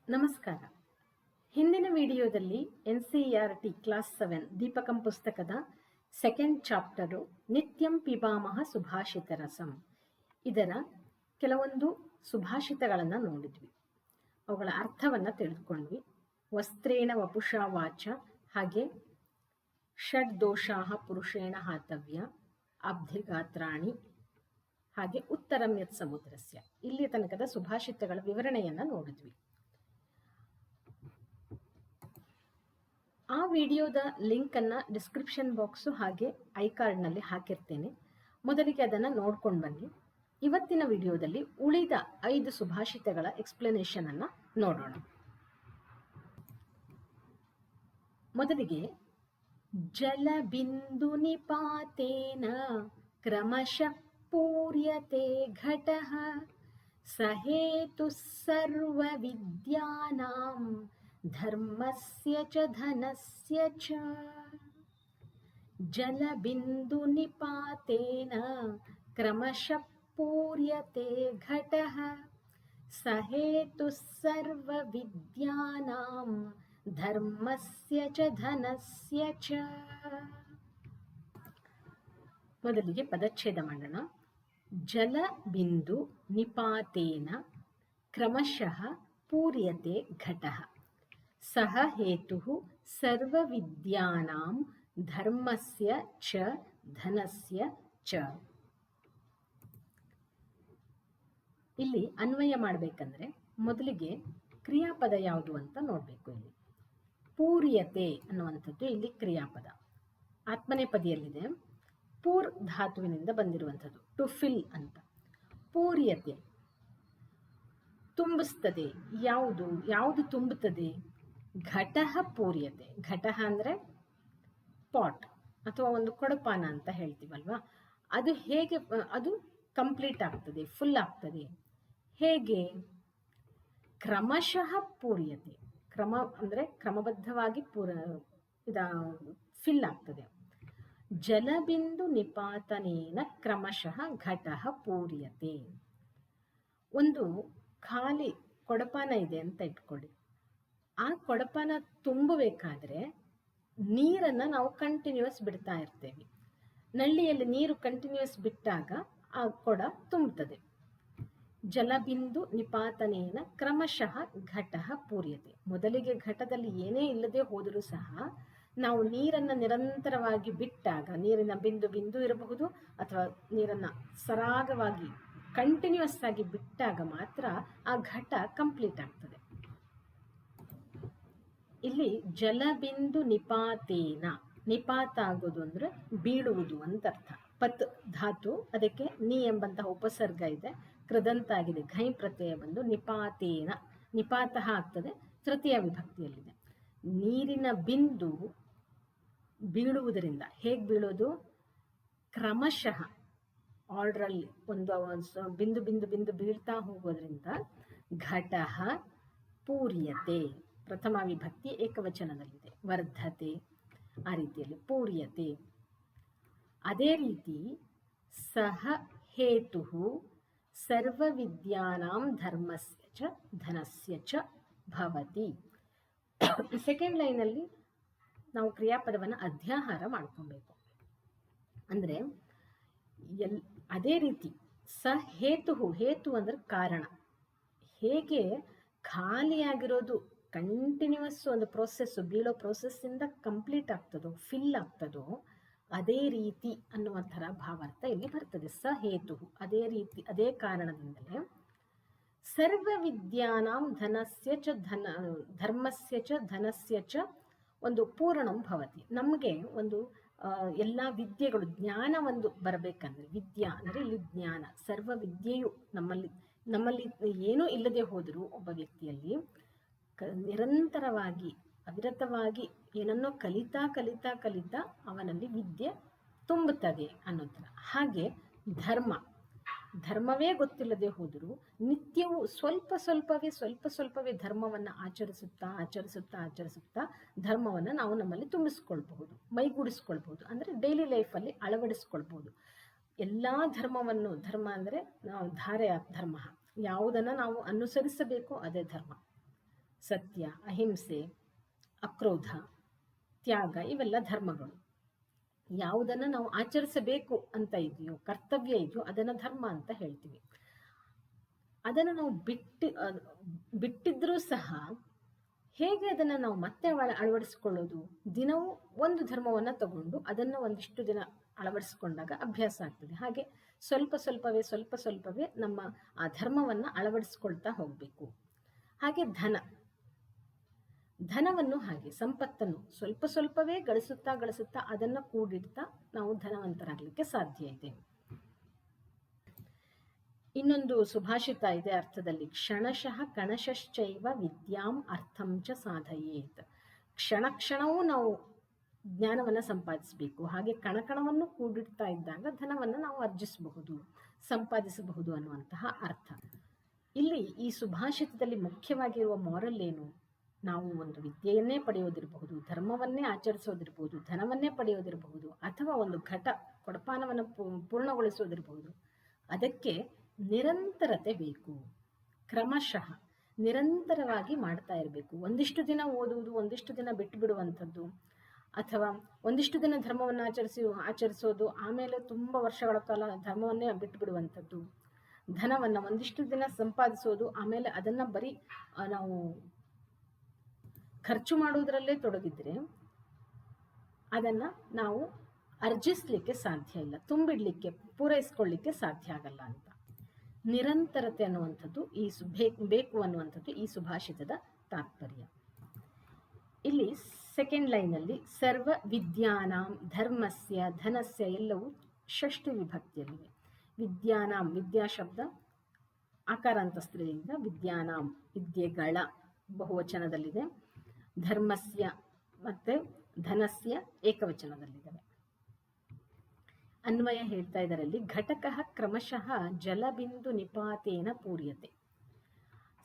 ನಮಸ್ಕಾರ. ಹಿಂದಿನ ವಿಡಿಯೋದಲ್ಲಿ NCERT ಕ್ಲಾಸ್ 7 ದೀಪಕಂ ಪುಸ್ತಕದ ಸೆಕೆಂಡ್ ಚಾಪ್ಟರು ನಿತ್ಯಂ ಪಿಬಾಮಹ ಸುಭಾಷಿತರಸಂ ಇದರ ಕೆಲವೊಂದು ಸುಭಾಷಿತಗಳನ್ನು ನೋಡಿದ್ವಿ. ಅವುಗಳ ಅರ್ಥವನ್ನು ತಿಳಿದುಕೊಂಡ್ವಿ. ವಸ್ತ್ರೇಣ ವಪುಷಾ ವಾಚ, ಹಾಗೆ ಷಡ್ ದೋಷಾಹ ಪುರುಷೇಣ ಹಾತವ್ಯ, ಅಬ್ಧಿಗಾತ್ರಾಣಿ, ಹಾಗೆ ಉತ್ತರಂ ಯತ್ ಸಮುದ್ರಸ್ಯ. ಇಲ್ಲಿ ತನಕದ ಸುಭಾಷಿತಗಳ ವಿವರಣೆಯನ್ನು ನೋಡಿದ್ವಿ. ಆ ವಿಡಿಯೋದ ಲಿಂಕನ್ನು ಡಿಸ್ಕ್ರಿಪ್ಷನ್ ಬಾಕ್ಸು ಹಾಗೆ ಐಕಾರ್ಡ್ನಲ್ಲಿ ಹಾಕಿರ್ತೇನೆ. ಮೊದಲಿಗೆ ಅದನ್ನು ನೋಡ್ಕೊಂಡು ಬನ್ನಿ. ಇವತ್ತಿನ ವಿಡಿಯೋದಲ್ಲಿ ಉಳಿದ 5 ಸುಭಾಷಿತಗಳ ಎಕ್ಸ್ಪ್ಲನೇಷನ್ ಅನ್ನು ನೋಡೋಣ. ಮೊದಲಿಗೆ ಜಲಬಿಂದು ನಿಪಾತೇನ ಕ್ರಮಶಃ ಪೂರ್ಯತೆ ಘಟಃ ಸಹೇತು ಸರ್ವ ವಿದ್ಯಾನಾಂ ಧರ್ಮಸ್ಯ ಚ ಧನಸ್ಯ ಚ. ಜಲಬಿಂದು ನಿಪಾತೇನ ಕ್ರಮಶಃ ಪೂರ್ಯತೆ ಘಟಃ ಸಹೇತು ಸರ್ವ ವಿದ್ಯಾನಾಂ ಧರ್ಮಸ್ಯ ಚ ಧನಸ್ಯ ಚ. ಮೊದಲಿಗೆ ಪದಚ್ಛೇದ ಮಾಡೋಣ. ಜಲಬಿಂದು ನಿಪಾತೇನ ಕ್ರಮಶಃ ಪೂರ್ಯತೆ ಘಟಃ ಸಹ ಹೇತುಃ ಸರ್ವವಿದ್ಯಾನಾಂ ಧರ್ಮಸ್ಯ ಚ ಧನಸ್ಯ ಚ. ಇಲ್ಲಿ ಅನ್ವಯ ಮಾಡಬೇಕಂದ್ರೆ ಮೊದಲಿಗೆ ಕ್ರಿಯಾಪದ ಯಾವುದು ಅಂತ ನೋಡಬೇಕು. ಇಲ್ಲಿ ಪೂರ್ಯತೆ ಅನ್ನುವಂಥದ್ದು ಇಲ್ಲಿ ಕ್ರಿಯಾಪದ. ಆತ್ಮನೇಪದಿಯಲ್ಲಿದೆ. ಪೂರ್ ಧಾತುವಿನಿಂದ ಬಂದಿರುವಂಥದ್ದು, ಟು ಫಿಲ್ ಅಂತ. ಪೂರ್ಯತೆ ತುಂಬಿಸ್ತದೆ. ಯಾವುದು ತುಂಬುತ್ತದೆ? ಘಟಃ ಪೂರ್ಯತೆ. ಘಟಃ ಅಂದರೆ ಪಾಟ್ ಅಥವಾ ಒಂದು ಕೊಡಪಾನ ಅಂತ ಹೇಳ್ತೀವಲ್ವಾ, ಅದು ಹೇಗೆ ಅದು ಕಂಪ್ಲೀಟ್ ಆಗ್ತದೆ, ಫುಲ್ ಆಗ್ತದೆ? ಹೇಗೆ? ಕ್ರಮಶಃ ಪೂರ್ಯತೆ. ಕ್ರಮ ಅಂದರೆ ಕ್ರಮಬದ್ಧವಾಗಿ ಫಿಲ್ ಆಗ್ತದೆ. ಜಲಬಿಂದು ನಿಪಾತನೇನ ಕ್ರಮಶಃ ಘಟಃ ಪೂರ್ಯತೆ. ಒಂದು ಖಾಲಿ ಕೊಡಪಾನ ಇದೆ ಅಂತ ಇಟ್ಕೊಳ್ಳಿ. ಆ ಕೊಡಪಾನ ತುಂಬಬೇಕಾದ್ರೆ ನೀರನ್ನು ನಾವು ಕಂಟಿನ್ಯೂಸ್ ಬಿಡ್ತಾ ಇರ್ತೇವೆ. ನಳ್ಳಿಯಲ್ಲಿ ನೀರು ಕಂಟಿನ್ಯೂಸ್ ಬಿಟ್ಟಾಗ ಆ ಕೊಡ ತುಂಬುತ್ತದೆ. ಜಲಬಿಂದು ನಿಪಾತನೇನ ಕ್ರಮಶಃ ಘಟಃ ಪೂರ್ಯತೆ. ಮೊದಲಿಗೆ ಘಟದಲ್ಲಿ ಏನೇ ಇಲ್ಲದೆ ಹೋದರೂ ಸಹ ನಾವು ನೀರನ್ನು ನಿರಂತರವಾಗಿ ಬಿಟ್ಟಾಗ, ನೀರಿನ ಬಿಂದು ಬಿಂದು ಇರಬಹುದು ಅಥವಾ ನೀರನ್ನು ಸರಾಗವಾಗಿ ಕಂಟಿನ್ಯೂಸ್ ಆಗಿ ಬಿಟ್ಟಾಗ ಮಾತ್ರ ಆ ಘಟ ಕಂಪ್ಲೀಟ್ ಆಗ್ತದೆ. ಇಲ್ಲಿ ಜಲಬಿಂದು ನಿಪಾತೇನ, ನಿಪಾತ ಆಗೋದು ಅಂದರೆ ಬೀಳುವುದು ಅಂತ ಅರ್ಥ. ಪತ್ ಧಾತು, ಅದಕ್ಕೆ ನಿ ಎಂಬಂತಹ ಉಪಸರ್ಗ ಇದೆ, ಕೃದಂತ ಆಗಿದೆ, ಘೈ ಪ್ರತ್ಯಯ ಬಂದು ನಿಪಾತೇನ, ನಿಪಾತ ಆಗ್ತದೆ, ತೃತೀಯ ವಿಭಕ್ತಿಯಲ್ಲಿದೆ. ನೀರಿನ ಬಿಂದು ಬೀಳುವುದರಿಂದ, ಹೇಗೆ ಬೀಳೋದು? ಕ್ರಮಶಃ ಆರ್ಡ್ರಲ್ಲಿ ಒಂದು ಬಿಂದು ಬಿಂದು ಬಿಂದು ಬೀಳ್ತಾ ಹೋಗೋದ್ರಿಂದ ಘಟಃ ಪೂರ್ಯತೆ. ಪ್ರಥಮ ವಿಭಕ್ತಿ ಏಕವಚನದಲ್ಲಿದೆ. ವರ್ಧತೆ, ಆ ರೀತಿಯಲ್ಲಿ ಪೂರ್ಯತೆ. ಅದೇ ರೀತಿ ಸಹ ಹೇತುಃ ಸರ್ವವಿದ್ಯಾನಾಂ ಧರ್ಮಸ್ಯ ಚ ಧನಸ್ಯ ಚ ಭವತಿ. ಸೆಕೆಂಡ್ ಲೈನಲ್ಲಿ ನಾವು ಕ್ರಿಯಾಪದವನ್ನು ಅಧ್ಯಾಹಾರ ಮಾಡ್ಕೊಬೇಕು. ಅಂದರೆ ಅದೇ ರೀತಿ ಹೇತು, ಹೇತು ಅಂದರೆ ಕಾರಣ. ಹೇಗೆ ಖಾಲಿಯಾಗಿರೋದು ಕಂಟಿನ್ಯೂಸ್ ಒಂದು ಪ್ರೋಸೆಸ್ಸು, ಬೀಳೋ ಪ್ರೋಸೆಸ್ಸಿಂದ ಕಂಪ್ಲೀಟ್ ಆಗ್ತದೋ, ಫಿಲ್ ಆಗ್ತದೋ, ಅದೇ ರೀತಿ ಅನ್ನುವ ಥರ ಭಾವಾರ್ಥ ಇಲ್ಲಿ ಬರ್ತದೆ. ಹೇತು, ಅದೇ ರೀತಿ, ಅದೇ ಕಾರಣದಿಂದಲೇ ಸರ್ವ ವಿದ್ಯಾನಾಂ ಧನಸ್ಯ ಚ ಧರ್ಮಸ್ಯ ಚ ಧನಸ್ಯ ಚ ಒಂದು ಪೂರ್ಣಂ ಭವತಿ. ನಮಗೆ ಒಂದು ಎಲ್ಲ ವಿದ್ಯೆಗಳು, ಜ್ಞಾನ ಒಂದು ಬರಬೇಕಂದ್ರೆ, ವಿದ್ಯಾ ಅಂದರೆ ಇಲ್ಲಿ ಜ್ಞಾನ, ಸರ್ವ ವಿದ್ಯೆಯು ನಮ್ಮಲ್ಲಿ ಏನೂ ಇಲ್ಲದೆ ಹೋದರೂ ಒಬ್ಬ ವ್ಯಕ್ತಿಯಲ್ಲಿ ನಿರಂತರವಾಗಿ ಅವಿರತವಾಗಿ ಏನನ್ನೋ ಕಲಿತಾ ಕಲಿತಾ ಕಲಿತಾ ಅವನಲ್ಲಿ ವಿದ್ಯೆ ತುಂಬುತ್ತದೆ ಅನ್ನೋದ್ರ ಹಾಗೆ ಧರ್ಮವೇ ಗೊತ್ತಿಲ್ಲದೆ ಹೋದರೂ ನಿತ್ಯವೂ ಸ್ವಲ್ಪ ಸ್ವಲ್ಪವೇ ಧರ್ಮವನ್ನು ಆಚರಿಸುತ್ತಾ ಧರ್ಮವನ್ನು ನಾವು ನಮ್ಮಲ್ಲಿ ತುಂಬಿಸ್ಕೊಳ್ಬಹುದು, ಮೈಗೂಡಿಸ್ಕೊಳ್ಬಹುದು. ಅಂದರೆ ಡೈಲಿ ಲೈಫಲ್ಲಿ ಅಳವಡಿಸ್ಕೊಳ್ಬಹುದು. ಎಲ್ಲ ಧರ್ಮವನ್ನು, ಧರ್ಮ ಅಂದರೆ ನಾವು ಧಾರೆ ಧರ್ಮ, ಯಾವುದನ್ನು ನಾವು ಅನುಸರಿಸಬೇಕೋ ಅದೇ ಧರ್ಮ. ಸತ್ಯ, ಅಹಿಂಸೆ, ಅಕ್ರೋಧ, ತ್ಯಾಗ ಇವೆಲ್ಲ ಧರ್ಮಗಳು. ಯಾವುದನ್ನು ನಾವು ಆಚರಿಸಬೇಕು ಅಂತ ಇದೆಯೋ, ಕರ್ತವ್ಯ ಇದೆಯೋ ಅದನ್ನು ಧರ್ಮ ಅಂತ ಹೇಳ್ತೀವಿ. ಅದನ್ನು ನಾವು ಬಿಟ್ಟಿದ್ರೂ ಸಹ ಹೇಗೆ ಅದನ್ನು ನಾವು ಮತ್ತೆ ಅಳವಡಿಸ್ಕೊಳ್ಳೋದು? ದಿನವೂ ಒಂದು ಧರ್ಮವನ್ನು ತಗೊಂಡು ಅದನ್ನು ಒಂದಿಷ್ಟು ದಿನ ಅಳವಡಿಸ್ಕೊಂಡಾಗ ಅಭ್ಯಾಸ ಆಗ್ತದೆ. ಹಾಗೆ ಸ್ವಲ್ಪ ಸ್ವಲ್ಪವೇ ನಮ್ಮ ಆ ಧರ್ಮವನ್ನು ಅಳವಡಿಸ್ಕೊಳ್ತಾ ಹೋಗಬೇಕು. ಹಾಗೆ ಧನವನ್ನು ಹಾಗೆ ಸಂಪತ್ತನ್ನು ಸ್ವಲ್ಪವೇ ಗಳಿಸುತ್ತಾ ಅದನ್ನು ಕೂಡಿಡ್ತಾ ನಾವು ಧನವಂತರಾಗಲಿಕ್ಕೆ ಸಾಧ್ಯ ಇದೆ. ಇನ್ನೊಂದು ಸುಭಾಷಿತ ಇದೆ ಅರ್ಥದಲ್ಲಿ, ಕ್ಷಣಶಃ ಕಣಶಶ್ಚೈವ ವಿದ್ಯಾಂ ಅರ್ಥಂ ಚ ಸಾಧಯೇತ್. ಕ್ಷಣವೂ ನಾವು ಜ್ಞಾನವನ್ನು ಸಂಪಾದಿಸಬೇಕು. ಹಾಗೆ ಕಣಕಣವನ್ನು ಕೂಡಿಡ್ತಾ ಇದ್ದಾಗ ಧನವನ್ನು ನಾವು ಸಂಪಾದಿಸಬಹುದು ಅನ್ನುವಂತಹ ಅರ್ಥ. ಇಲ್ಲಿ ಈ ಸುಭಾಷಿತದಲ್ಲಿ ಮುಖ್ಯವಾಗಿರುವ ಮಾರಲ್ ಏನು? ನಾವು ಒಂದು ವಿದ್ಯೆಯನ್ನೇ ಪಡೆಯೋದಿರಬಹುದು, ಧರ್ಮವನ್ನೇ ಆಚರಿಸೋದಿರಬಹುದು, ಧನವನ್ನೇ ಪಡೆಯೋದಿರಬಹುದು, ಅಥವಾ ಒಂದು ಕೊಡಪಾನವನ್ನು ಪೂರ್ಣಗೊಳಿಸೋದಿರಬಹುದು. ಅದಕ್ಕೆ ನಿರಂತರತೆ ಬೇಕು. ಕ್ರಮಶಃ ನಿರಂತರವಾಗಿ ಮಾಡ್ತಾ ಇರಬೇಕು. ಒಂದಿಷ್ಟು ದಿನ ಓದುವುದು, ಒಂದಿಷ್ಟು ದಿನ ಬಿಟ್ಟು ಬಿಡುವಂಥದ್ದು, ಅಥವಾ ಒಂದಿಷ್ಟು ದಿನ ಧರ್ಮವನ್ನು ಆಚರಿಸೋದು, ಆಮೇಲೆ ತುಂಬ ವರ್ಷಗಳ ಕಾಲ ಧರ್ಮವನ್ನೇ ಬಿಟ್ಟು ಬಿಡುವಂಥದ್ದು, ಧನವನ್ನು ಒಂದಿಷ್ಟು ದಿನ ಸಂಪಾದಿಸೋದು, ಆಮೇಲೆ ಅದನ್ನು ಬರೀ ನಾವು ಖರ್ಚು ಮಾಡುವುದರಲ್ಲೇ ತೊಡಗಿದ್ರೆ ಅದನ್ನು ನಾವು ಅರ್ಜಿಸ್ಲಿಕ್ಕೆ ಸಾಧ್ಯ ಇಲ್ಲ, ತುಂಬಿಡ್ಲಿಕ್ಕೆ, ಪೂರೈಸ್ಕೊಳ್ಳಿಕ್ಕೆ ಸಾಧ್ಯ ಆಗಲ್ಲ ಅಂತ. ನಿರಂತರತೆ ಅನ್ನುವಂಥದ್ದು ಬೇಕು ಅನ್ನುವಂಥದ್ದು ಈ ಸುಭಾಷಿತದ ತಾತ್ಪರ್ಯ. ಇಲ್ಲಿ ಸೆಕೆಂಡ್ ಲೈನಲ್ಲಿ ಸರ್ವ ವಿದ್ಯಾನಾಂ ಧರ್ಮಸ್ಯ ಧನಸ್ಯ ಎಲ್ಲವೂ ಷಷ್ಠಿ ವಿಭಕ್ತಿಯಲ್ಲಿವೆ. ವಿದ್ಯಾನಾಂ, ವಿದ್ಯಾ ಶಬ್ದ ಆಕಾರಾಂತಸ್ಥದಿಂದ ವಿದ್ಯಾನಾಂ ವಿದ್ಯೆಗಳ ಬಹುವಚನದಲ್ಲಿದೆ, ಧರ್ಮಸ್ಯ ಮತ್ತು ಧನಸ್ಯ ಏಕವಚನದಲ್ಲಿದ್ದಾವೆ. ಅನ್ವಯ ಹೇಳ್ತಾ ಇದರಲ್ಲಿ, ಘಟಕಃ ಕ್ರಮಶಃ ಜಲಬಿಂದು ನಿಪಾತೇನ ಪೂರ್ಯತೆ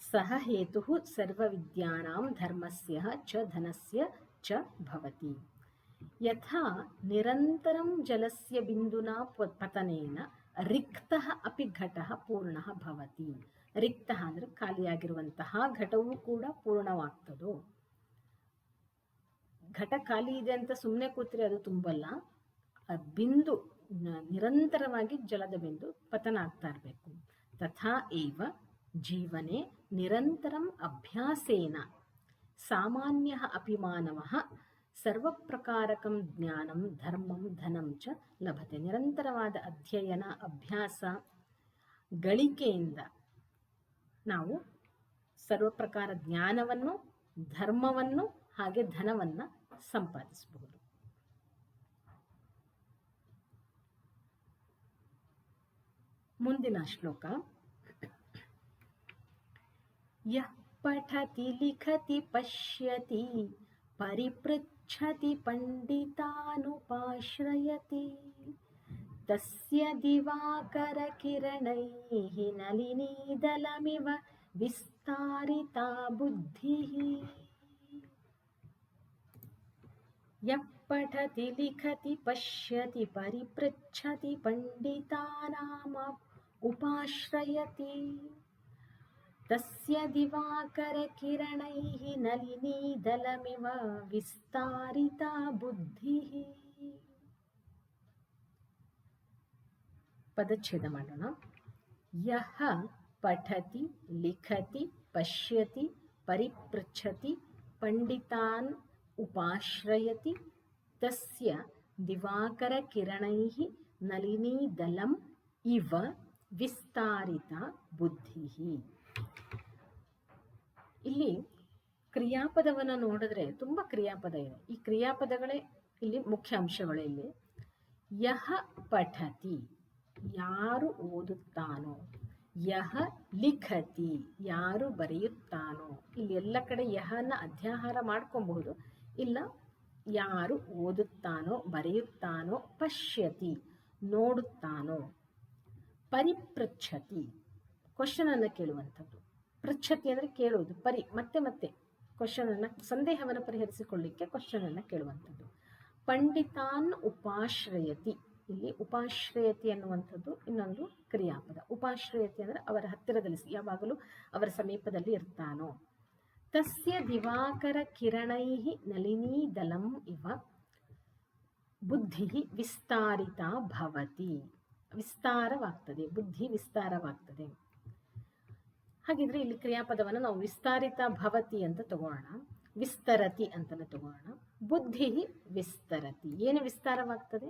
ಸಹ ಹೇತು ಸರ್ವವಿದ್ಯಾನಾಂ ಧರ್ಮಸ್ಯ ಚ ಧನಸ್ಯ ಚ ಭವತಿ. ಯಥಾ ನಿರಂತರಂ ಜಲಸ್ಯ ಬಿಂದುನಾ ಪತನೇನ ರಿಕ್ತಃ ಅಪಿ ಘಟಃ ಪೂರ್ಣಃ ಭವತಿ. ರಿಕ್ತಃ ಅಂದರೆ ಖಾಲಿಯಾಗಿರುವಂತಹ ಘಟವೂ ಕೂಡ ಪೂರ್ಣವಾಗ್ತದೋ. ಘಟ ಖಾಲಿ ಇದೆ ಅಂತ ಸುಮ್ಮನೆ ಕೂತ್ರೆ ಅದು ತುಂಬಲ್ಲ. ಬಿಂದು ನಿರಂತರವಾಗಿ ಜಲದ ಬಿಂದು ಪತನ ಆಗ್ತಾ ಇರಬೇಕು. ತಥಾ ಏವ ಜೀವನೆ ನಿರಂತರಂ ಅಭ್ಯಾಸೇನ ಸಾಮಾನ್ಯಃ ಅಪಿ ಮಾನವಃ ಸರ್ವಪ್ರಕಾರಕಂ ಜ್ಞಾನಂ ಧರ್ಮಂ ಧನಂ ಚ ಲಭತೆ. ನಿರಂತರವಾದ ಅಧ್ಯಯನ, ಅಭ್ಯಾಸ, ಗಳಿಕೆಯಿಂದ ನಾವು ಸರ್ವಪ್ರಕಾರ ಜ್ಞಾನವನ್ನು, ಧರ್ಮವನ್ನು ಹಾಗೆ ಧನವನ್ನು ಸಂಪಾದಿಸಬಹುದು. ಮುಂದಿನ ಶ್ಲೋಕ, ಯಃ ಪಠತಿ ಲಿಖತಿ ಪಶ್ಯತಿ ಪರಿಪೃಚ್ಛತಿ ಪಂಡಿತಾನುಪಾಶ್ರಯತಿ ತಸ್ಯ ದಿವಾಕರ ಕಿರಣೈಃ ನಳಿನೀದಲಮಿವ ವಿಸ್ತಾರಿತಾ ಬುದ್ಧಿಃ. ಯಃ ಪಠತಿ ಲಿಖತಿ ಪಶ್ಯತಿ ಪರಿಪೃಚ್ಛತಿ ಪಂಡಿತಾನಾಂ ಉಪಾಶ್ರಯತಿ ತಸ್ಯ ದಿವಾಕರ ಕಿರಣೈಃ ನಳಿನೀದಲಮಿವ ವಿಸ್ತಾರಿತಾ ಬುದ್ಧಿಃ. ಪದಚ್ಛೇದ ಮಾಡೋಣ. ಯಃ ಪಠತಿ ಲಿಖತಿ ಪಶ್ಯತಿ ಪರಿಪೃಚ್ಛತಿ ಪಂಡಿತಾನ್ ಉಪಾಶ್ರಯತಿ ತಸ್ಯ ದಿವಾಕರ ಕಿರಣೈಃ ನಳಿನೀದಲಂ ಇವ ವಿಸ್ತಾರಿತ ಬುದ್ಧಿಃ. ಇಲ್ಲಿ ಕ್ರಿಯಾಪದವನ್ನು ನೋಡಿದ್ರೆ ತುಂಬ ಕ್ರಿಯಾಪದ ಇದೆ. ಈ ಕ್ರಿಯಾಪದಗಳೇ ಇಲ್ಲಿ ಮುಖ್ಯ ಅಂಶಗಳು. ಇಲ್ಲಿ ಯಹ ಪಠತಿ, ಯಾರು ಓದುತ್ತಾನೋ, ಯಹ ಲಿಖತಿ, ಯಾರು ಬರೆಯುತ್ತಾನೋ. ಇಲ್ಲಿ ಎಲ್ಲ ಕಡೆ ಯಹನ ಅಧ್ಯಾಹಾರ ಮಾಡ್ಕೊಬಹುದು. ಇಲ್ಲ, ಯಾರು ಓದುತ್ತಾನೋ, ಬರೆಯುತ್ತಾನೋ, ಪಶ್ಯತಿ ನೋಡುತ್ತಾನೋ, ಪರಿಪೃಚ್ಛತಿ ಕ್ವಶನನ್ನು ಕೇಳುವಂಥದ್ದು, ಪೃಚ್ಛತಿ ಅಂದರೆ ಕೇಳುವುದು, ಮತ್ತೆ ಕ್ವಶನನ್ನು, ಸಂದೇಹವನ್ನು ಪರಿಹರಿಸಿಕೊಳ್ಳಿಕ್ಕೆ ಕ್ವಶನನ್ನು ಕೇಳುವಂಥದ್ದು. ಪಂಡಿತಾನ್ ಉಪಾಶ್ರಯತಿ, ಇಲ್ಲಿ ಉಪಾಶ್ರಯತಿ ಅನ್ನುವಂಥದ್ದು ಇನ್ನೊಂದು ಕ್ರಿಯಾಪದ. ಉಪಾಶ್ರಯತಿ ಅಂದರೆ ಅವರ ಹತ್ತಿರದಲ್ಲಿ, ಯಾವಾಗಲೂ ಅವರ ಸಮೀಪದಲ್ಲಿ ಇರ್ತಾನೋ. ತಸ್ಯ ದಿವಾಕರ ಕಿರಣೈಃ ನಳಿನೀದಲಂ ಇವ ಬುದ್ಧಿ ವಿಸ್ತಾರಿತ ಭವತಿ. ವಿಸ್ತಾರವಾಗ್ತದೆ, ಬುದ್ಧಿ ವಿಸ್ತಾರವಾಗ್ತದೆ. ಹಾಗಿದ್ರೆ ಇಲ್ಲಿ ಕ್ರಿಯಾಪದವನ್ನು ನಾವು ವಿಸ್ತಾರಿತ ಭವತಿ ಅಂತ ತಗೋಣ, ವಿಸ್ತರತಿ ಅಂತಲೇ ತಗೋಣ. ಬುದ್ಧಿ ವಿಸ್ತರತಿ, ಏನು ವಿಸ್ತಾರವಾಗ್ತದೆ?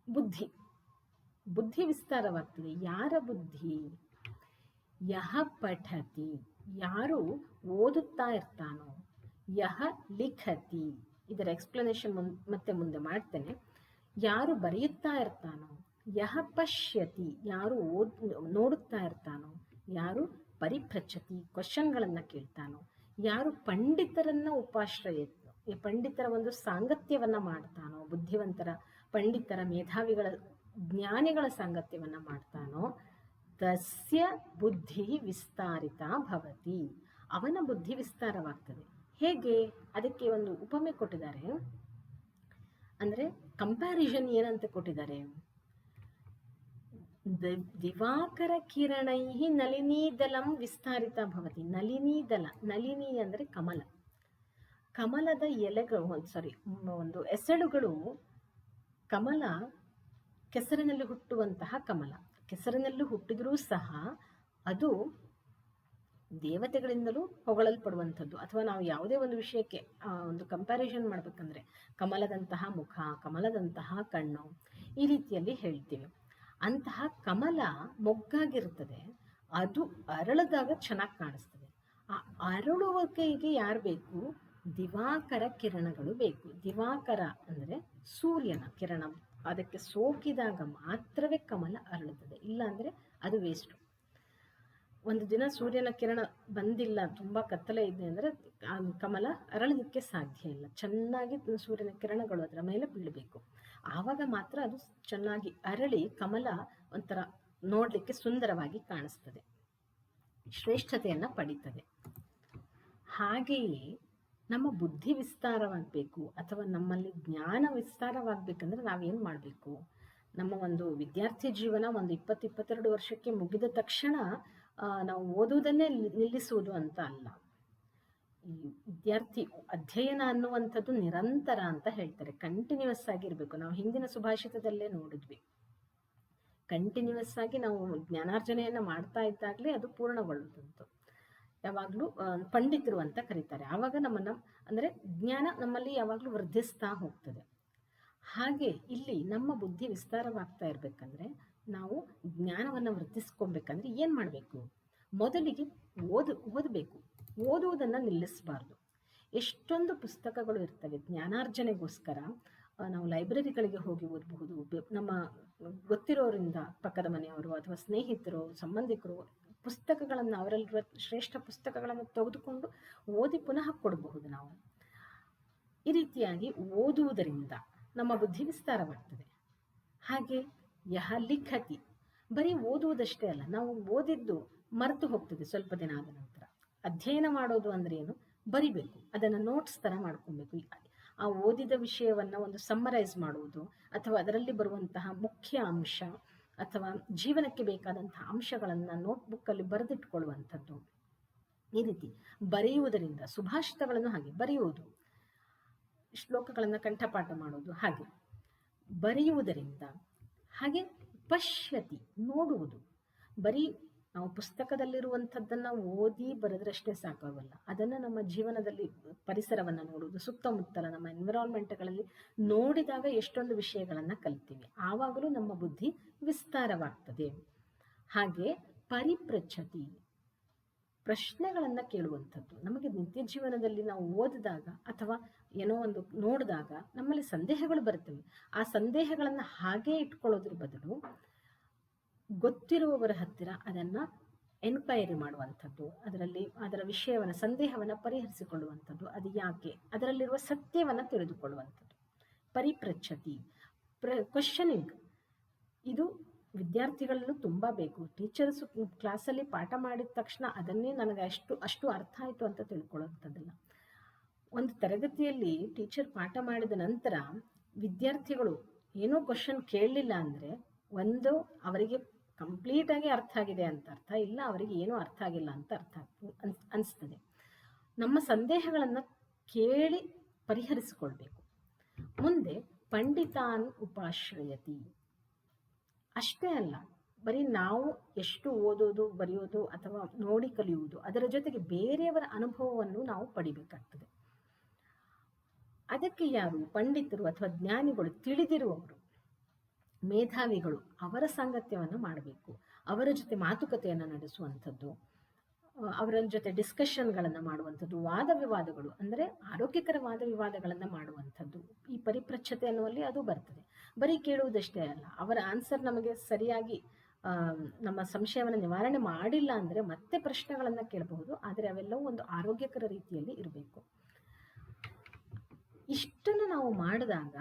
ಬುದ್ಧಿ. ಬುದ್ಧಿ ವಿಸ್ತಾರವಾಗ್ತದೆ. ಯಾರ ಬುದ್ಧಿ? ಯಹ ಪಠತಿ, ಯಾರು ಓದುತ್ತಾ ಇರ್ತಾನೋ. ಯಹ ಲಿಖತಿ, ಇದರ ಎಕ್ಸ್ಪ್ಲನೇಷನ್ ಮತ್ತೆ ಮುಂದೆ ಮಾಡ್ತೇನೆ. ಯಾರು ಬರೆಯುತ್ತಾ ಇರ್ತಾನೋ. ಯಹ ಪಶ್ಯತಿ, ಯಾರು ನೋಡುತ್ತಾ ಇರ್ತಾನೋ. ಯಾರು ಪರಿಪೃಚ್ಛತಿ, ಕ್ವಶನ್ಗಳನ್ನು ಕೇಳ್ತಾನೋ. ಯಾರು ಪಂಡಿತರನ್ನ ಉಪಾಶ್ರಯ, ಪಂಡಿತರ ಒಂದು ಸಾಂಗತ್ಯವನ್ನ ಮಾಡ್ತಾನೋ, ಬುದ್ಧಿವಂತರ, ಪಂಡಿತರ, ಮೇಧಾವಿಗಳ, ಜ್ಞಾನಿಗಳ ಸಾಂಗತ್ಯವನ್ನ ಮಾಡ್ತಾನೋ. ತಸ್ಯ ಬುದ್ಧಿ ವಿಸ್ತಾರಿತ ಭವತಿ, ಅವನ ಬುದ್ಧಿ ವಿಸ್ತಾರವಾಗ್ತದೆ. ಹೇಗೆ? ಅದಕ್ಕೆ ಒಂದು ಉಪಮೆ ಕೊಟ್ಟಿದ್ದಾರೆ. ಅಂದರೆ ಕಂಪ್ಯಾರಿಸನ್ ಏನಂತ ಕೊಟ್ಟಿದ್ದಾರೆ? ದಿವಾಕರ ಕಿರಣೈಃ ನಳಿನೀದಲಂ ವಿಸ್ತಾರಿತ ಭವತಿ. ನಳಿನೀದಲ, ನಳಿನಿ ಅಂದರೆ ಕಮಲ. ಕಮಲದ ಎಲೆಗಳು, ಒಂದು ಎಸಳುಗಳು. ಕಮಲ ಕೆಸರಿನಲ್ಲಿ ಹುಟ್ಟುವಂತಹ ಕಮಲ. ಕೆಸರಿನಲ್ಲಿ ಹುಟ್ಟಿದ್ರೂ ಸಹ ಅದು ದೇವತೆಗಳಿಂದಲೂ ಹೊಗಳಲ್ಪಡುವಂಥದ್ದು. ಅಥವಾ ನಾವು ಯಾವುದೇ ಒಂದು ವಿಷಯಕ್ಕೆ ಒಂದು ಕಂಪ್ಯಾರಿಸನ್ ಮಾಡಬೇಕಂದ್ರೆ ಕಮಲದಂತಹ ಮುಖ, ಕಮಲದಂತಹ ಕಣ್ಣು, ಈ ರೀತಿಯಲ್ಲಿ ಹೇಳ್ತೀವಿ. ಅಂತಹ ಕಮಲ ಮೊಗ್ಗಾಗಿರ್ತದೆ, ಅದು ಅರಳದಾಗ ಚೆನ್ನಾಗಿ ಕಾಣಿಸ್ತದೆ. ಆ ಅರಳುವಿಕೆಗೆ ಯಾರು ಬೇಕು? ದಿವಾಕರ ಕಿರಣಗಳು ಬೇಕು. ದಿವಾಕರ ಅಂದರೆ ಸೂರ್ಯನ ಕಿರಣ, ಅದಕ್ಕೆ ಸೋಕಿದಾಗ ಮಾತ್ರವೇ ಕಮಲ ಅರಳುತ್ತದೆ, ಇಲ್ಲ ಅಂದರೆ ಅದು ವೇಸ್ಟು. ಒಂದು ದಿನ ಸೂರ್ಯನ ಕಿರಣ ಬಂದಿಲ್ಲ, ತುಂಬ ಕತ್ತಲೆ ಇದೆ ಅಂದರೆ ಕಮಲ ಅರಳಲಿಕ್ಕೆ ಸಾಧ್ಯ ಇಲ್ಲ. ಚೆನ್ನಾಗಿ ಸೂರ್ಯನ ಕಿರಣಗಳು ಅದರ ಮೇಲೆ ಬೀಳಬೇಕು, ಆವಾಗ ಮಾತ್ರ ಅದು ಚೆನ್ನಾಗಿ ಅರಳಿ ಕಮಲ ಒಂಥರ ನೋಡಲಿಕ್ಕೆ ಸುಂದರವಾಗಿ ಕಾಣಿಸ್ತದೆ, ಶ್ರೇಷ್ಠತೆಯನ್ನು ಪಡೀತದೆ. ಹಾಗೆಯೇ ನಮ್ಮ ಬುದ್ಧಿ ವಿಸ್ತಾರವಾಗಬೇಕು ಅಥವಾ ನಮ್ಮಲ್ಲಿ ಜ್ಞಾನ ವಿಸ್ತಾರವಾಗಬೇಕಂದ್ರೆ ನಾವೇನು ಮಾಡಬೇಕು? ನಮ್ಮ ಒಂದು ವಿದ್ಯಾರ್ಥಿ ಜೀವನ ಒಂದು 20-22 ವರ್ಷಕ್ಕೆ ಮುಗಿದ ತಕ್ಷಣ ನಾವು ಓದುವುದನ್ನೇ ನಿಲ್ಲಿಸುವುದು ಅಂತ ಅಲ್ಲ. ಈ ವಿದ್ಯಾರ್ಥಿ ಅಧ್ಯಯನ ಅನ್ನುವಂಥದ್ದು ನಿರಂತರ ಅಂತ ಹೇಳ್ತಾರೆ, ಕಂಟಿನ್ಯೂಸ್ ಆಗಿರಬೇಕು. ನಾವು ಹಿಂದಿನ ಸುಭಾಷಿತದಲ್ಲೇ ನೋಡಿದ್ವಿ, ಕಂಟಿನ್ಯೂಸ್ ಆಗಿ ನಾವು ಜ್ಞಾನಾರ್ಜನೆಯನ್ನು ಮಾಡ್ತಾ ಇದ್ದಾಗಲೇ ಅದು ಪೂರ್ಣಗೊಳ್ಳುತ್ತಂತು. ಯಾವಾಗಲೂ ಪಂಡಿತರು ಅಂತ ಕರೀತಾರೆ. ಆವಾಗ ನಮ್ಮನ್ನು ಅಂದರೆ ಜ್ಞಾನ ನಮ್ಮಲ್ಲಿ ಯಾವಾಗಲೂ ವೃದ್ಧಿಸ್ತಾ ಹೋಗ್ತದೆ. ಹಾಗೆ ಇಲ್ಲಿ ನಮ್ಮ ಬುದ್ಧಿ ವಿಸ್ತಾರವಾಗ್ತಾ ಇರಬೇಕಂದ್ರೆ, ನಾವು ಜ್ಞಾನವನ್ನು ವೃದ್ಧಿಸ್ಕೊಬೇಕಂದ್ರೆ ಏನು ಮಾಡಬೇಕು? ಮೊದಲಿಗೆ ಓದಬೇಕು. ಓದುವುದನ್ನು ನಿಲ್ಲಿಸಬಾರ್ದು. ಎಷ್ಟೊಂದು ಪುಸ್ತಕಗಳು ಇರ್ತವೆ ಜ್ಞಾನಾರ್ಜನೆಗೋಸ್ಕರ. ನಾವು ಲೈಬ್ರರಿಗಳಿಗೆ ಹೋಗಿ ಓದಬಹುದು. ನಮ್ಮ ಗೊತ್ತಿರೋರಿಂದ, ಪಕ್ಕದ ಮನೆಯವರು ಅಥವಾ ಸ್ನೇಹಿತರು, ಸಂಬಂಧಿಕರು ಪುಸ್ತಕಗಳನ್ನು, ಅವರಲ್ಲಿರುವ ಶ್ರೇಷ್ಠ ಪುಸ್ತಕಗಳನ್ನು ತೆಗೆದುಕೊಂಡು ಓದಿ ಪುನಃ ಕೊಡಬಹುದು ನಾವು. ಈ ರೀತಿಯಾಗಿ ಓದುವುದರಿಂದ ನಮ್ಮ ಬುದ್ಧಿ ವಿಸ್ತಾರವಾಗ್ತದೆ. ಹಾಗೆ ಯಹ ಲಿಖತಿ, ಬರೀ ಓದುವುದಷ್ಟೇ ಅಲ್ಲ, ನಾವು ಓದಿದ್ದು ಮರೆತು ಹೋಗ್ತದೆ ಸ್ವಲ್ಪ ದಿನ ಆದ ನಂತರ. ಅಧ್ಯಯನ ಮಾಡೋದು ಅಂದ್ರೆ ಏನು? ಬರಿಬೇಕು, ಅದನ್ನು ನೋಟ್ಸ್ ಥರ ಮಾಡ್ಕೊಬೇಕು. ಆ ಓದಿದ ವಿಷಯವನ್ನು ಒಂದು ಸಮ್ಮರೈಸ್ ಮಾಡುವುದು, ಅಥವಾ ಅದರಲ್ಲಿ ಬರುವಂತಹ ಮುಖ್ಯ ಅಂಶ ಅಥವಾ ಜೀವನಕ್ಕೆ ಬೇಕಾದಂತಹ ಅಂಶಗಳನ್ನು ನೋಟ್ಬುಕ್ಕಲ್ಲಿ ಬರೆದಿಟ್ಕೊಳ್ಳುವಂಥದ್ದು. ಈ ರೀತಿ ಬರೆಯುವುದರಿಂದ, ಸುಭಾಷಿತಗಳನ್ನು ಹಾಗೆ ಬರೆಯುವುದು, ಶ್ಲೋಕಗಳನ್ನು ಕಂಠಪಾಠ ಮಾಡೋದು, ಹಾಗೆ ಬರೆಯುವುದರಿಂದ. ಹಾಗೆ ಪಶ್ಯತಿ, ನೋಡುವುದು. ಬರೀ ನಾವು ಪುಸ್ತಕದಲ್ಲಿರುವಂಥದ್ದನ್ನು ಓದಿ ಬರೆದ್ರಷ್ಟೇ ಸಾಕಾಗಲ್ಲ. ಅದನ್ನು ನಮ್ಮ ಜೀವನದಲ್ಲಿ ಪರಿಸರವನ್ನು ನೋಡುವುದು, ಸುತ್ತಮುತ್ತಲ ನಮ್ಮ ಎನ್ವಿರಾನ್ಮೆಂಟ್ಗಳಲ್ಲಿ ನೋಡಿದಾಗ ಎಷ್ಟೊಂದು ವಿಷಯಗಳನ್ನು ಕಲಿತೀವಿ. ಆವಾಗಲೂ ನಮ್ಮ ಬುದ್ಧಿ ವಿಸ್ತಾರವಾಗ್ತದೆ. ಹಾಗೆ ಪರಿಪೃಚ್ಛತಿ, ಪ್ರಶ್ನೆಗಳನ್ನು ಕೇಳುವಂಥದ್ದು. ನಮಗೆ ನಿತ್ಯ ಜೀವನದಲ್ಲಿ ನಾವು ಓದಿದಾಗ ಅಥವಾ ಏನೋ ಒಂದು ನೋಡಿದಾಗ ನಮ್ಮಲ್ಲಿ ಸಂದೇಹಗಳು ಬರ್ತವೆ. ಆ ಸಂದೇಹಗಳನ್ನು ಹಾಗೇ ಇಟ್ಕೊಳ್ಳೋದ್ರ ಬದಲು ಗೊತ್ತಿರುವವರ ಹತ್ತಿರ ಅದನ್ನು ಎನ್ಕ್ವೈರಿ ಮಾಡುವಂಥದ್ದು, ಅದರ ವಿಷಯವನ್ನು, ಸಂದೇಹವನ್ನು ಪರಿಹರಿಸಿಕೊಳ್ಳುವಂಥದ್ದು. ಅದು ಯಾಕೆ, ಅದರಲ್ಲಿರುವ ಸತ್ಯವನ್ನು ತಿಳಿದುಕೊಳ್ಳುವಂಥದ್ದು. ಪರಿಪೃಚ್ಛತಿ, ಕ್ವಶನಿಂಗ್, ಇದು ವಿದ್ಯಾರ್ಥಿಗಳಲ್ಲೂ ತುಂಬ ಬೇಕು. ಟೀಚರ್ಸ್ ಕ್ಲಾಸಲ್ಲಿ ಪಾಠ ಮಾಡಿದ ತಕ್ಷಣ ಅದನ್ನೇ ನನಗೆ ಅಷ್ಟು ಅರ್ಥ ಆಯಿತು ಅಂತ ತಿಳ್ಕೊಳ್ಳೋಂಥದ್ದಲ್ಲ. ಒಂದು ತರಗತಿಯಲ್ಲಿ ಟೀಚರ್ ಪಾಠ ಮಾಡಿದ ನಂತರ ವಿದ್ಯಾರ್ಥಿಗಳು ಏನೋ ಕ್ವಶನ್ ಕೇಳಲಿಲ್ಲ ಅಂದರೆ, ಒಂದು ಅವರಿಗೆ ಕಂಪ್ಲೀಟಾಗಿ ಅರ್ಥ ಆಗಿದೆ ಅಂತ ಅರ್ಥ, ಇಲ್ಲ ಅವರಿಗೆ ಏನೂ ಅರ್ಥ ಆಗಿಲ್ಲ ಅಂತ ಅನಿಸ್ತದೆ. ಸಂದೇಹಗಳನ್ನು ಕೇಳಿ ಪರಿಹರಿಸಿಕೊಳ್ಬೇಕು. ಮುಂದೆ ಪಂಡಿತಾನ್ ಉಪಾಶ್ರಯತಿ. ಅಷ್ಟೇ ಅಲ್ಲ, ಬರೀ ನಾವು ಎಷ್ಟು ಓದೋದು ಬರೆಯೋದು ಅಥವಾ ನೋಡಿ ಕಲಿಯುವುದು, ಅದರ ಜೊತೆಗೆ ಬೇರೆಯವರ ಅನುಭವವನ್ನು ನಾವು ಪಡಿಬೇಕಾಗ್ತದೆ. ಅದಕ್ಕೆ ಯಾರು ಪಂಡಿತರು ಅಥವಾ ಜ್ಞಾನಿಗಳು, ತಿಳಿದಿರುವವರು, ಮೇಧಾವಿಗಳು, ಅವರ ಸಾಂಗತ್ಯವನ್ನು ಮಾಡಬೇಕು. ಅವರ ಜೊತೆ ಮಾತುಕತೆಯನ್ನು ನಡೆಸುವಂಥದ್ದು, ಅವರ ಜೊತೆ ಡಿಸ್ಕಷನ್ಗಳನ್ನು ಮಾಡುವಂಥದ್ದು, ವಾದ ವಿವಾದಗಳು ಅಂದರೆ ಆರೋಗ್ಯಕರ ವಾದ ವಿವಾದಗಳನ್ನು ಮಾಡುವಂಥದ್ದು. ಈ ಪರಿಪ್ರಚ್ಛತೆ ಅನ್ನುವಲ್ಲಿ ಅದು ಬರ್ತದೆ. ಬರೀ ಕೇಳುವುದಷ್ಟೇ ಅಲ್ಲ, ಅವರ ಆನ್ಸರ್ ನಮಗೆ ಸರಿಯಾಗಿ ನಮ್ಮ ಸಂಶಯವನ್ನು ನಿವಾರಣೆ ಮಾಡಿಲ್ಲ ಅಂದರೆ ಮತ್ತೆ ಪ್ರಶ್ನೆಗಳನ್ನು ಕೇಳಬಹುದು. ಆದರೆ ಅವೆಲ್ಲವೂ ಒಂದು ಆರೋಗ್ಯಕರ ರೀತಿಯಲ್ಲಿ ಇರಬೇಕು. ಇಷ್ಟನ್ನು ನಾವು ಮಾಡಿದಾಗ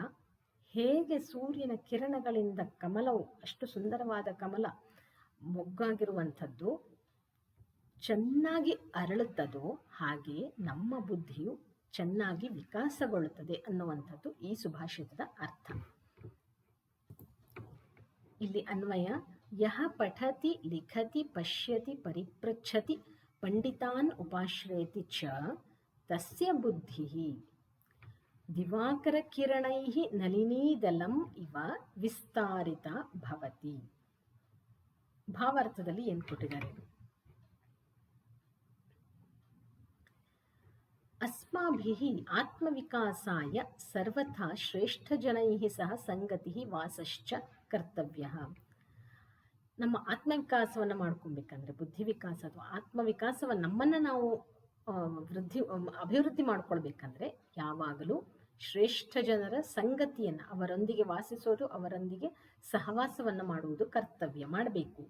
ಹೇಗೆ ಸೂರ್ಯನ ಕಿರಣಗಳಿಂದ ಕಮಲವು, ಅಷ್ಟು ಸುಂದರವಾದ ಕಮಲ ಮೊಗ್ಗಾಗಿರುವಂಥದ್ದು ಚೆನ್ನಾಗಿ ಅರಳುತ್ತದೋ ಹಾಗೆ ನಮ್ಮ ಬುದ್ಧಿಯು ಚೆನ್ನಾಗಿ ವಿಕಾಸಗೊಳ್ಳುತ್ತದೆ ಅನ್ನುವಂಥದ್ದು ಈ ಸುಭಾಷಿತದ ಅರ್ಥ. ಇಲ್ಲಿ ಅನ್ವಯ: ಯಹ ಪಠತಿ ಲಿಖತಿ ಪಶ್ಯತಿ ಪರಿಪೃಚ್ಛತಿ ಪಂಡಿತಾನ್ ಉಪಾಶ್ರಯತಿ ಚ ತಸ್ಯ ಬುದ್ಧಿಃ ದಿವಾಕರ ಕಿರಣೈಃ ನಳಿನೀದಲಂ ಇವ ವಿಸ್ತಾರಿತ ಭವತಿ. ಭಾವಾರ್ಥದಲ್ಲಿ ಏನು ಕೊಟ್ಟಿದ್ದಾರೆ? ಅಸ್ಮಾಭಿಃ ಆತ್ಮವಿಕಾಸಾಯ ಸರ್ವಥಾ ಶ್ರೇಷ್ಠಜನೈಃ ಸಹ ಸಂಗತಿಃ ವಾಸಶ್ಚ ಕರ್ತವ್ಯಃ. ನಮ್ಮ ಆತ್ಮವಿಕಾಸವನ್ನು ಮಾಡ್ಕೊಬೇಕಂದ್ರೆ, ಬುದ್ಧಿ ವಿಕಾಸ ಅಥವಾ ಆತ್ಮವಿಕಾಸವನ್ನು ನಮ್ಮನ್ನು ನಾವು ಅಭಿವೃದ್ಧಿ ಮಾಡ್ಕೊಳ್ಬೇಕಂದ್ರೆ ಯಾವಾಗಲೂ ಶ್ರೇಷ್ಠ ಜನರ ಸಂಗತಿಯನ್ನು, ಅವರೊಂದಿಗೆ ವಾಸಿಸೋದು, ಅವರೊಂದಿಗೆ ಸಹವಾಸವನ್ನು ಮಾಡುವುದು ಕರ್ತವ್ಯ, ಮಾಡಬೇಕು.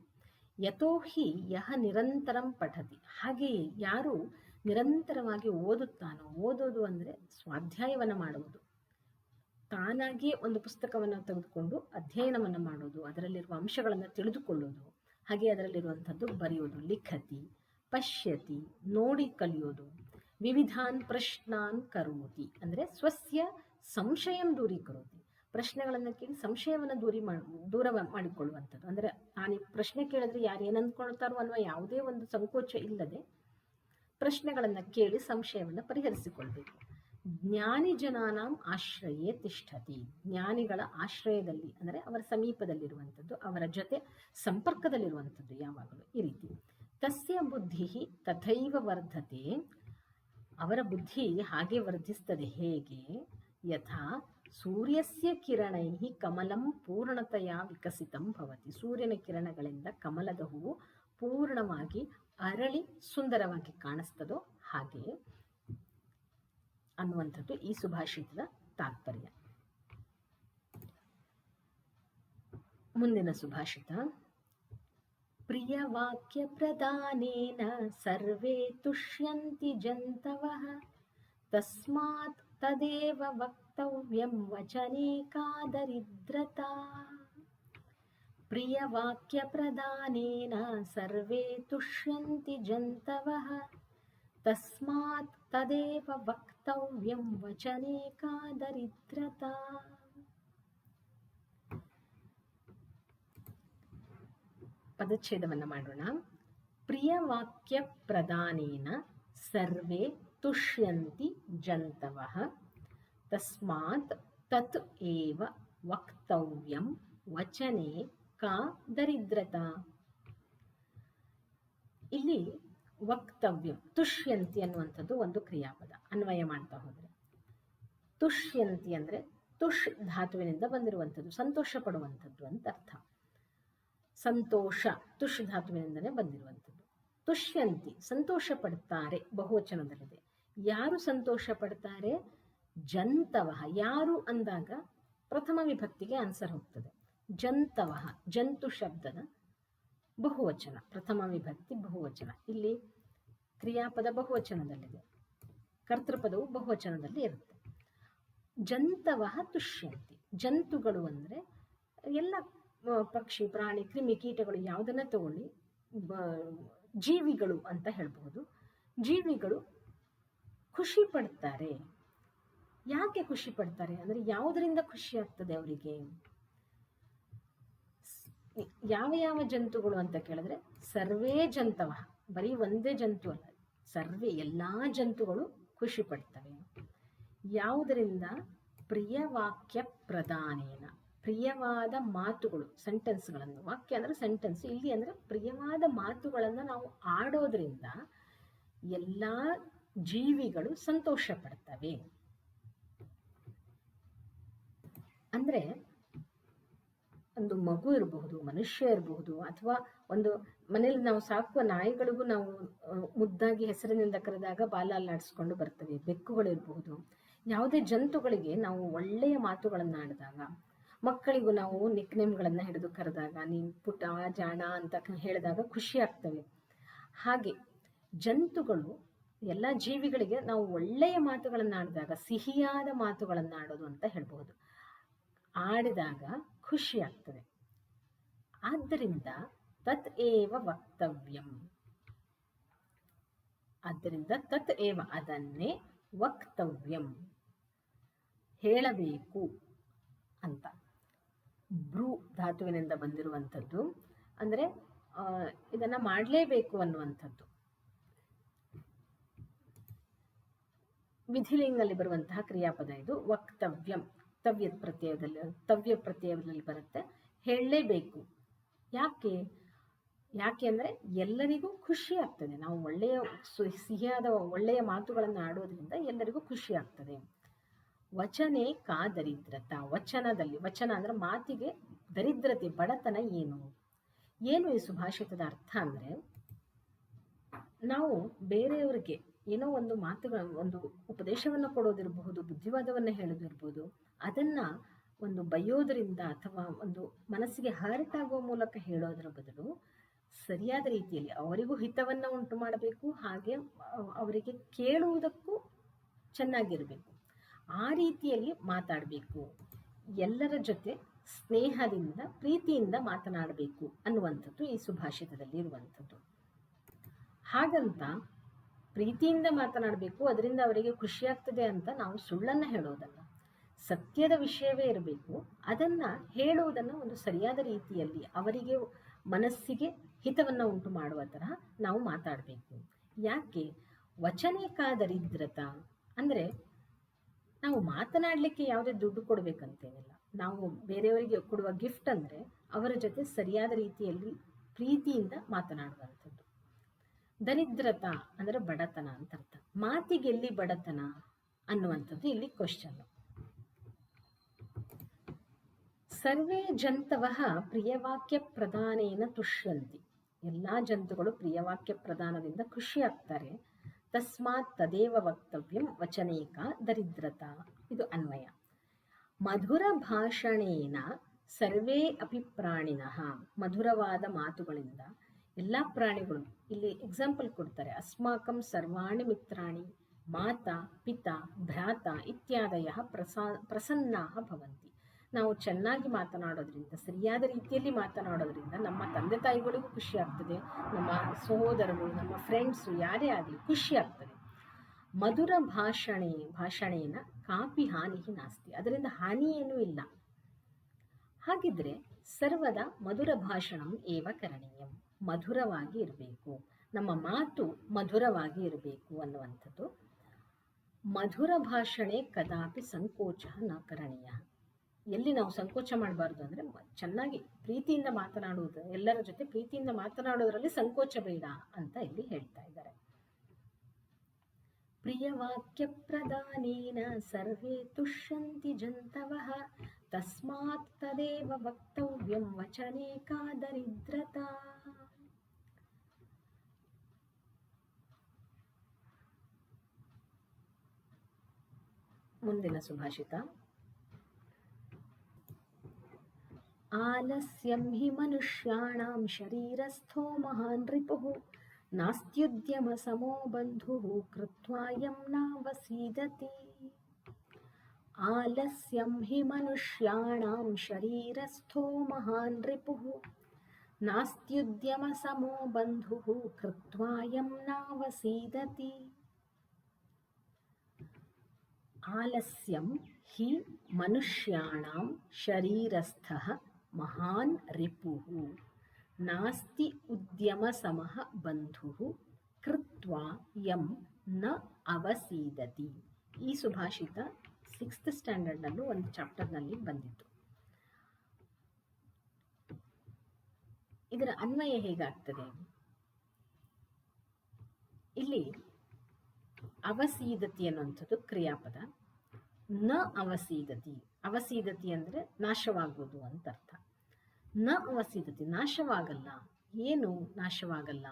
ಯತೋ ಹಿ ಯಹ ನಿರಂತರಂ ಪಠತಿ. ಹಾಗೆಯೇ ಯಾರು ನಿರಂತರವಾಗಿ ಓದುತ್ತಾನೋ, ಓದೋದು ಅಂದರೆ ಸ್ವಾಧ್ಯಾಯವನ್ನು ಮಾಡುವುದು, ತಾನಾಗಿಯೇ ಒಂದು ಪುಸ್ತಕವನ್ನು ತೆಗೆದುಕೊಂಡು ಅಧ್ಯಯನವನ್ನು ಮಾಡೋದು, ಅದರಲ್ಲಿರುವ ಅಂಶಗಳನ್ನು ತಿಳಿದುಕೊಳ್ಳೋದು, ಹಾಗೆ ಅದರಲ್ಲಿರುವಂಥದ್ದು ಬರೆಯೋದು. ಲಿಖತಿ ಪಶ್ಯತಿ, ನೋಡಿ ಕಲಿಯೋದು. ವಿವಿಧಾನ್ ಪ್ರಶ್ನಾನ್ ಕರೋತಿ ಅಂದರೆ ಸ್ವಸ್ಯ ಸಂಶಯಂ ದೂರೀಕರೋತಿ, ಪ್ರಶ್ನೆಗಳನ್ನು ಕೇಳಿ ಸಂಶಯವನ್ನು ದೂರ ಮಾಡಿಕೊಳ್ಳುವಂಥದ್ದು. ಅಂದರೆ ನಾನು ಪ್ರಶ್ನೆ ಕೇಳಿದ್ರೆ ಯಾರು ಏನು ಅಂದ್ಕೊಳ್ತಾರೋ ಅನ್ನುವ ಯಾವುದೇ ಒಂದು ಸಂಕೋಚ ಇಲ್ಲದೆ ಪ್ರಶ್ನೆಗಳನ್ನು ಕೇಳಿ ಸಂಶಯವನ್ನು ಪರಿಹರಿಸಿಕೊಳ್ಬೇಕು. ಜ್ಞಾನಿ ಜನಾನಾಂ ಆಶ್ರಯೇ ತಿಷ್ಠತಿ. ಜ್ಞಾನಿಗಳ ಆಶ್ರಯದಲ್ಲಿ ಅಂದರೆ ಅವರ ಸಮೀಪದಲ್ಲಿರುವಂಥದ್ದು, ಅವರ ಜೊತೆ ಸಂಪರ್ಕದಲ್ಲಿರುವಂಥದ್ದು ಯಾವಾಗಲೂ ಈ ರೀತಿ. ತಸ್ಯ ಬುದ್ಧಿ ತಥೈವ ವರ್ಧತೆ. ಅವರ ಬುದ್ಧಿ ಹಾಗೆ ವರ್ಧಿಸ್ತದೆ. ಹೇಗೆ? ಯಥಾ ಸೂರ್ಯಸ್ಯ ಕಿರಣೈಃ ಕಮಲಂ ಪೂರ್ಣತೆಯ ವಿಕಸಿತಂ ಭವತಿ. ಸೂರ್ಯನ ಕಿರಣಗಳಿಂದ ಕಮಲದ ಹೂವು ಪೂರ್ಣವಾಗಿ ಅರಳಿ ಸುಂದರವಾಗಿ ಕಾಣಿಸ್ತದೋ ಹಾಗೆ ಅನ್ನುವಂಥದ್ದು ಈ ಸುಭಾಷಿತದ ತಾತ್ಪರ್ಯ. ಮುಂದಿನ ಸುಭಾಷಿತ: ಪ್ರಿಯವಾಕ್ಯ ಪ್ರದಾನೇನ ಸರ್ವೇ ತುಷ್ಯಂತಿ ಜಂತವಃ ತಸ್ಮಾತ್ ತದೇವ ವಕ್ತವ್ಯಂ ವಚನೇ ಕಾ ದರಿದ್ರತಾ. ಪ್ರಿಯವಾಕ್ಯ ಪ್ರದಾನೇನ ಸರ್ವೇ ತುಷ್ಯಂತಿ ಜಂತವಃ ತಸ್ಮಾತ್ ತದೇವ ವಕ್ತವ್ಯಂ ವಚನೇ ಕಾ ದರಿದ್ರತಾ. ಪದಚ್ಛೇದವನ್ನು ಮಾಡೋಣ. ಪ್ರಿಯವಾಕ್ಯ ಪ್ರದಾನೇನ ಸರ್ವೇ ತುಷ್ಯಂತಿ ಜಂತವಃ ತಸ್ಮಾತ್ ತತ್ ಏವ ವಕ್ತವ್ಯಂ ವಚನೇ ಕಾ ದರಿದ್ರತಾ. ಇಲ್ಲಿ ವಕ್ತವ್ಯಂ, ತುಷ್ಯಂತಿ ಅನ್ನುವಂಥದ್ದು ಒಂದು ಕ್ರಿಯಾಪದ. ಅನ್ವಯ ಮಾಡ್ತಾ ಹೋದರೆ ತುಷ್ಯಂತಿ ಅಂದರೆ ತುಷ್ ಧಾತುವಿನಿಂದ ಬಂದಿರುವಂಥದ್ದು, ಸಂತೋಷ ಪಡುವಂಥದ್ದು ಅಂತ ಅರ್ಥ. ಸಂತೋಷ ತುಷ್ ಧಾತುವಿನಿಂದಲೇ ಬಂದಿರುವಂಥದ್ದು. ತುಷ್ಯಂತಿ ಸಂತೋಷ ಪಡ್ತಾರೆ, ಬಹುವಚನದಲ್ಲಿದೆ. ಯಾರು ಸಂತೋಷ ಪಡ್ತಾರೆ? ಜಂತವಃ. ಯಾರು ಅಂದಾಗ ಪ್ರಥಮ ವಿಭಕ್ತಿಗೆ ಆನ್ಸರ್ ಹೋಗ್ತದೆ. ಜಂತವಃ ಜಂತು ಶಬ್ದದ ಬಹುವಚನ, ಪ್ರಥಮ ವಿಭಕ್ತಿ ಬಹುವಚನ. ಇಲ್ಲಿ ಕ್ರಿಯಾಪದ ಬಹುವಚನದಲ್ಲಿದೆ, ಕರ್ತೃಪದವು ಬಹುವಚನದಲ್ಲಿ ಇರುತ್ತೆ. ಜಂತವಃ ತುಷ್ಯಂತಿ. ಜಂತುಗಳು ಅಂದರೆ ಎಲ್ಲ ಪಕ್ಷಿ, ಪ್ರಾಣಿ, ಕ್ರಿಮಿ, ಕೀಟಗಳು ಯಾವುದನ್ನ ತಗೊಳ್ಳಿ, ಜೀವಿಗಳು ಅಂತ ಹೇಳ್ಬಹುದು. ಜೀವಿಗಳು ಖುಷಿ ಪಡ್ತಾರೆ. ಯಾಕೆ ಖುಷಿ ಪಡ್ತಾರೆ ಅಂದರೆ ಯಾವುದರಿಂದ ಖುಷಿ ಆಗ್ತದೆ ಅವರಿಗೆ? ಯಾವ ಯಾವ ಜಂತುಗಳು ಅಂತ ಕೇಳಿದ್ರೆ ಸರ್ವೇ ಜಂತವ, ಬರೀ ಒಂದೇ ಜಂತು ಅಲ್ಲ, ಸರ್ವೇ ಎಲ್ಲಾ ಜಂತುಗಳು ಖುಷಿ ಪಡ್ತವೆ. ಯಾವುದರಿಂದ? ಪ್ರಿಯವಾಕ್ಯ ಪ್ರದಾನೇನ, ಪ್ರಿಯವಾದ ಮಾತುಗಳು, ಸೆಂಟೆನ್ಸ್ಗಳನ್ನು, ವಾಕ್ಯ ಅಂದರೆ ಸೆಂಟೆನ್ಸ್, ಇಲ್ಲಿ ಅಂದರೆ ಪ್ರಿಯವಾದ ಮಾತುಗಳನ್ನು ನಾವು ಆಡೋದ್ರಿಂದ ಎಲ್ಲ ಜೀವಿಗಳು ಸಂತೋಷ ಪಡ್ತವೆ. ಅಂದರೆ ಒಂದು ಮಗು ಇರಬಹುದು, ಮನುಷ್ಯ ಇರಬಹುದು, ಅಥವಾ ಒಂದು ಮನೇಲಿ ನಾವು ಸಾಕುವ ನಾಯಿಗಳಿಗೂ ನಾವು ಮುದ್ದಾಗಿ ಹೆಸರಿನಿಂದ ಕರೆದಾಗ ಬಾಲ ಅಲ್ಲಾಡಿಸ್ಕೊಂಡು ಬರ್ತವೆ. ಬೆಕ್ಕುಗಳಿರಬಹುದು. ಯಾವುದೇ ಜಂತುಗಳಿಗೆ ನಾವು ಒಳ್ಳೆಯ ಮಾತುಗಳನ್ನು ಆಡಿದಾಗ, ಮಕ್ಕಳಿಗೂ ನಾವು ನಿಕ್ನೇಮ್ಗಳನ್ನು ಹಿಡಿದು ಕರೆದಾಗ, ನೀನು ಪುಟ, ಜಾಣ ಅಂತ ಹೇಳಿದಾಗ ಖುಷಿ ಆಗ್ತವೆ. ಹಾಗೆ ಜಂತುಗಳು, ಎಲ್ಲ ಜೀವಿಗಳಿಗೆ ನಾವು ಒಳ್ಳೆಯ ಮಾತುಗಳನ್ನು ಆಡಿದಾಗ, ಸಿಹಿಯಾದ ಮಾತುಗಳನ್ನು ಆಡೋದು ಅಂತ ಹೇಳ್ಬಹುದು, ಆಡಿದಾಗ ಖುಷಿ ಆಗ್ತದೆ. ಆದ್ದರಿಂದ ತತ್ ಏವ ವಕ್ತವ್ಯಂ, ಆದ್ದರಿಂದ ತತ್ ಏವ ಅದನ್ನೇ, ವಕ್ತವ್ಯಂ ಹೇಳಬೇಕು ಅಂತ. ಬ್ರೂ ಧಾತುವಿನಿಂದ ಬಂದಿರುವಂಥದ್ದು, ಅಂದರೆ ಇದನ್ನ ಮಾಡಲೇಬೇಕು ಅನ್ನುವಂಥದ್ದು. ವಿಧಿಲಿಂಗಲ್ಲಿ ಬರುವಂತಹ ಕ್ರಿಯಾಪದ ಇದು. ವಕ್ತವ್ಯಂ ತವ್ಯ ಪ್ರತ್ಯಯದಲ್ಲಿ ಬರುತ್ತೆ. ಹೇಳಲೇಬೇಕು. ಯಾಕೆ ಅಂದರೆ ಎಲ್ಲರಿಗೂ ಖುಷಿ ಆಗ್ತದೆ. ನಾವು ಒಳ್ಳೆಯ ಸಿಹಿಯಾದ ಒಳ್ಳೆಯ ಮಾತುಗಳನ್ನು ಆಡೋದ್ರಿಂದ ಎಲ್ಲರಿಗೂ ಖುಷಿ ಆಗ್ತದೆ. ವಚನೆ ಕಾ ದರಿದ್ರತ, ವಚನದಲ್ಲಿ, ವಚನ ಅಂದ್ರೆ ಮಾತಿಗೆ ದರಿದ್ರತೆ, ಬಡತನ ಏನು ಈ ಸುಭಾಷಿತದ ಅರ್ಥ ಅಂದರೆ, ನಾವು ಬೇರೆಯವರಿಗೆ ಏನೋ ಒಂದು ಒಂದು ಉಪದೇಶವನ್ನು ಕೊಡೋದಿರಬಹುದು, ಬುದ್ಧಿವಾದವನ್ನು ಹೇಳೋದಿರ್ಬೋದು, ಅದನ್ನ ಒಂದು ಬೈಯೋದರಿಂದ ಅಥವಾ ಒಂದು ಮನಸ್ಸಿಗೆ ಹರ್ಟ್ ಆಗುವ ಮೂಲಕ ಹೇಳೋದರ ಬದಲು ಸರಿಯಾದ ರೀತಿಯಲ್ಲಿ ಅವರಿಗೂ ಹಿತವನ್ನು ಉಂಟು ಮಾಡಬೇಕು, ಹಾಗೆ ಅವರಿಗೆ ಕೇಳುವುದಕ್ಕೂ ಚೆನ್ನಾಗಿರಬೇಕು. ಆ ರೀತಿಯಲ್ಲಿ ಮಾತಾಡಬೇಕು, ಎಲ್ಲರ ಜೊತೆ ಸ್ನೇಹದಿಂದ, ಪ್ರೀತಿಯಿಂದ ಮಾತನಾಡಬೇಕು ಅನ್ನುವಂಥದ್ದು ಈ ಸುಭಾಷಿತದಲ್ಲಿ ಇರುವಂಥದ್ದು. ಹಾಗಂತ ಪ್ರೀತಿಯಿಂದ ಮಾತನಾಡಬೇಕು, ಅದರಿಂದ ಅವರಿಗೆ ಖುಷಿಯಾಗ್ತದೆ ಅಂತ ನಾವು ಸುಳ್ಳನ್ನು ಹೇಳೋದಲ್ಲ. ಸತ್ಯದ ವಿಷಯವೇ ಇರಬೇಕು, ಅದನ್ನು ಹೇಳುವುದನ್ನು ಒಂದು ಸರಿಯಾದ ರೀತಿಯಲ್ಲಿ ಅವರಿಗೆ ಮನಸ್ಸಿಗೆ ಹಿತವನ್ನು ಉಂಟು ಮಾಡುವ ತರಹ ನಾವು ಮಾತಾಡಬೇಕು. ಯಾಕೆ? ವಚನೇಕಾ ದರಿದ್ರತ ಅಂದರೆ, ನಾವು ಮಾತನಾಡಲಿಕ್ಕೆ ಯಾವುದೇ ದುಡ್ಡು ಕೊಡಬೇಕಂತೇನಿಲ್ಲ. ನಾವು ಬೇರೆಯವರಿಗೆ ಕೊಡುವ ಗಿಫ್ಟ್ ಅಂದರೆ ಅವರ ಜೊತೆ ಸರಿಯಾದ ರೀತಿಯಲ್ಲಿ ಪ್ರೀತಿಯಿಂದ ಮಾತನಾಡುವಂಥದ್ದು. ದರಿದ್ರತ ಅಂದರೆ ಬಡತನ ಅಂತ ಅರ್ಥ. ಮಾತಿಗೆ ಎಲ್ಲಿ ಬಡತನ ಅನ್ನುವಂಥದ್ದು ಇಲ್ಲಿ ಕ್ವಶನ್. ಸರ್ವೇ ಜಂತವಃ ಪ್ರಿಯವಾಕ್ಯ ಪ್ರದಾನೇನ ತುಷ್ಯಂತಿ, ಎಲ್ಲ ಜಂತುಗಳು ಪ್ರಿಯವಾಕ್ಯ ಪ್ರದಾನದಿಂದ ಖುಷಿ ಆಗ್ತಾರೆ. ತಸ್ಮಾತ್ ತದೇವ ವಕ್ತವ್ಯಂ ವಚನೇಕ ದರಿದ್ರತ, ಇದು ಅನ್ವಯ. ಮಧುರ ಭಾಷಣೇನ ಸರ್ವೇ ಅಪಿ ಪ್ರಾಣಿನಃ, ಮಧುರವಾದ ಮಾತುಗಳಿಂದ ಎಲ್ಲ ಪ್ರಾಣಿಗಳು, ಇಲ್ಲಿ ಎಕ್ಸಾಂಪಲ್ ಕೊಡ್ತಾರೆ, ಅಸ್ಮಾಕಂ ಸರ್ವಾಣಿ ಮಿತ್ರಾಣಿ ಮಾತಾ ಪಿತಾ ಭ್ರಾತ ಇತ್ಯಾದಯ ಪ್ರಸನ್ನಾಹ ಭವಂತಿ. ನಾವು ಚೆನ್ನಾಗಿ ಮಾತನಾಡೋದ್ರಿಂದ, ಸರಿಯಾದ ರೀತಿಯಲ್ಲಿ ಮಾತನಾಡೋದ್ರಿಂದ ನಮ್ಮ ತಂದೆ ತಾಯಿಗಳಿಗೂ ಖುಷಿ ಆಗ್ತದೆ, ನಮ್ಮ ಸಹೋದರರು, ನಮ್ಮ ಫ್ರೆಂಡ್ಸು, ಯಾರೇ ಆಗಲಿ ಖುಷಿ ಆಗ್ತದೆ. ಮಧುರ ಭಾಷಣೇನ ಕಾಪಿ ಹಾನಿ ನಾಸ್ತಿ, ಅದರಿಂದ ಹಾನಿ ಏನೂ ಇಲ್ಲ. ಹಾಗಿದ್ರೆ ಸರ್ವದ ಮಧುರ ಭಾಷಣಂ ಏವ ಕರಣೀಯಂ, ಮಧುರವಾಗಿ ಇರಬೇಕು, ನಮ್ಮ ಮಾತು ಮಧುರವಾಗಿ ಇರಬೇಕು ಅನ್ನುವಂಥದ್ದು. ಮಧುರ ಭಾಷಣೆ ಕದಾಪಿ ಸಂಕೋಚ ನ ಕರಣೀಯ, ಎಲ್ಲಿ ನಾವು ಸಂಕೋಚ ಮಾಡಬಾರ್ದು ಅಂದರೆ ಚೆನ್ನಾಗಿ ಪ್ರೀತಿಯಿಂದ ಮಾತನಾಡುವುದು, ಎಲ್ಲರ ಜೊತೆ ಪ್ರೀತಿಯಿಂದ ಮಾತನಾಡೋದ್ರಲ್ಲಿ ಸಂಕೋಚ ಬೇಡ ಅಂತ ಇಲ್ಲಿ ಹೇಳ್ತಾ ಇದ್ದಾರೆ. ಪ್ರಿಯವಾಕ್ಯ ಪ್ರದಾನೇನ ಸರ್ವೇ ತುಷ್ಯಂತಿ ಜಂತವಃ, ತಸ್ಮಾತ್ ತದೇವ ವಕ್ತವ್ಯಂ ವಚನೇಕಾ ದರಿದ್ರತಾ. ಮುಂದಿನ ಸುಭಾಷಿತ. ಆಲಸ್ಯಂ ಹಿ ಮನುಷ್ಯಾಣಾಂ ಶರೀರಸ್ಥೋ ಮಹಾನ್ ರಿಪುಃ, ನಾಸ್ತ್ಯುದ್ಯಮ ಸಮೋ ಬಂಧುಃ ಕೃತ್ವಾಯಂ ನಾವಸೀದತಿ. ಆಲಸ್ಯಂ ಹಿ ಮನುಷ್ಯಾಣಾಂ ಶರೀರಸ್ಥೋ ಮಹಾನ್ ರಿಪುಃ, ನಾಸ್ತ್ಯುದ್ಯಮ ಸಮೋ ಬಂಧುಃ ಕೃತ್ವಾಯಂ ನಾವಸೀದತಿ. ಆಲಸ್ಯಂ ಹಿ ಮನುಷ್ಯಾಣಾಂ ಶರೀರಸ್ಥಃ ಮಹಾನ್ ರಿಪುಃ, ನಾಸ್ತಿ ಉದ್ಯಮ ಸಮಃ ಬಂಧುಃ ಕೃತ್ವಾ ಯಂ ನ ಅವಸೀದತಿ. ಈ ಸುಭಾಷಿತ 6th ಸ್ಟ್ಯಾಂಡರ್ಡ್ನಲ್ಲೂ ಒಂದು ಚಾಪ್ಟರ್ನಲ್ಲಿ ಬಂದಿತ್ತು. ಇದರ ಅನ್ವಯ ಹೇಗಾಗ್ತದೆ? ಇಲ್ಲಿ ಅವಸೀದತಿ ಅನ್ನುವಂಥದ್ದು ಕ್ರಿಯಾಪದ. ನ ಅವಸೀದತಿ, ಅವಸೀದತಿ ಅಂದರೆ ನಾಶವಾಗುವುದು ಅಂತ ಅರ್ಥ. ನ ಅವಸೀದತಿ, ನಾಶವಾಗಲ್ಲ. ಏನು ನಾಶವಾಗಲ್ಲ?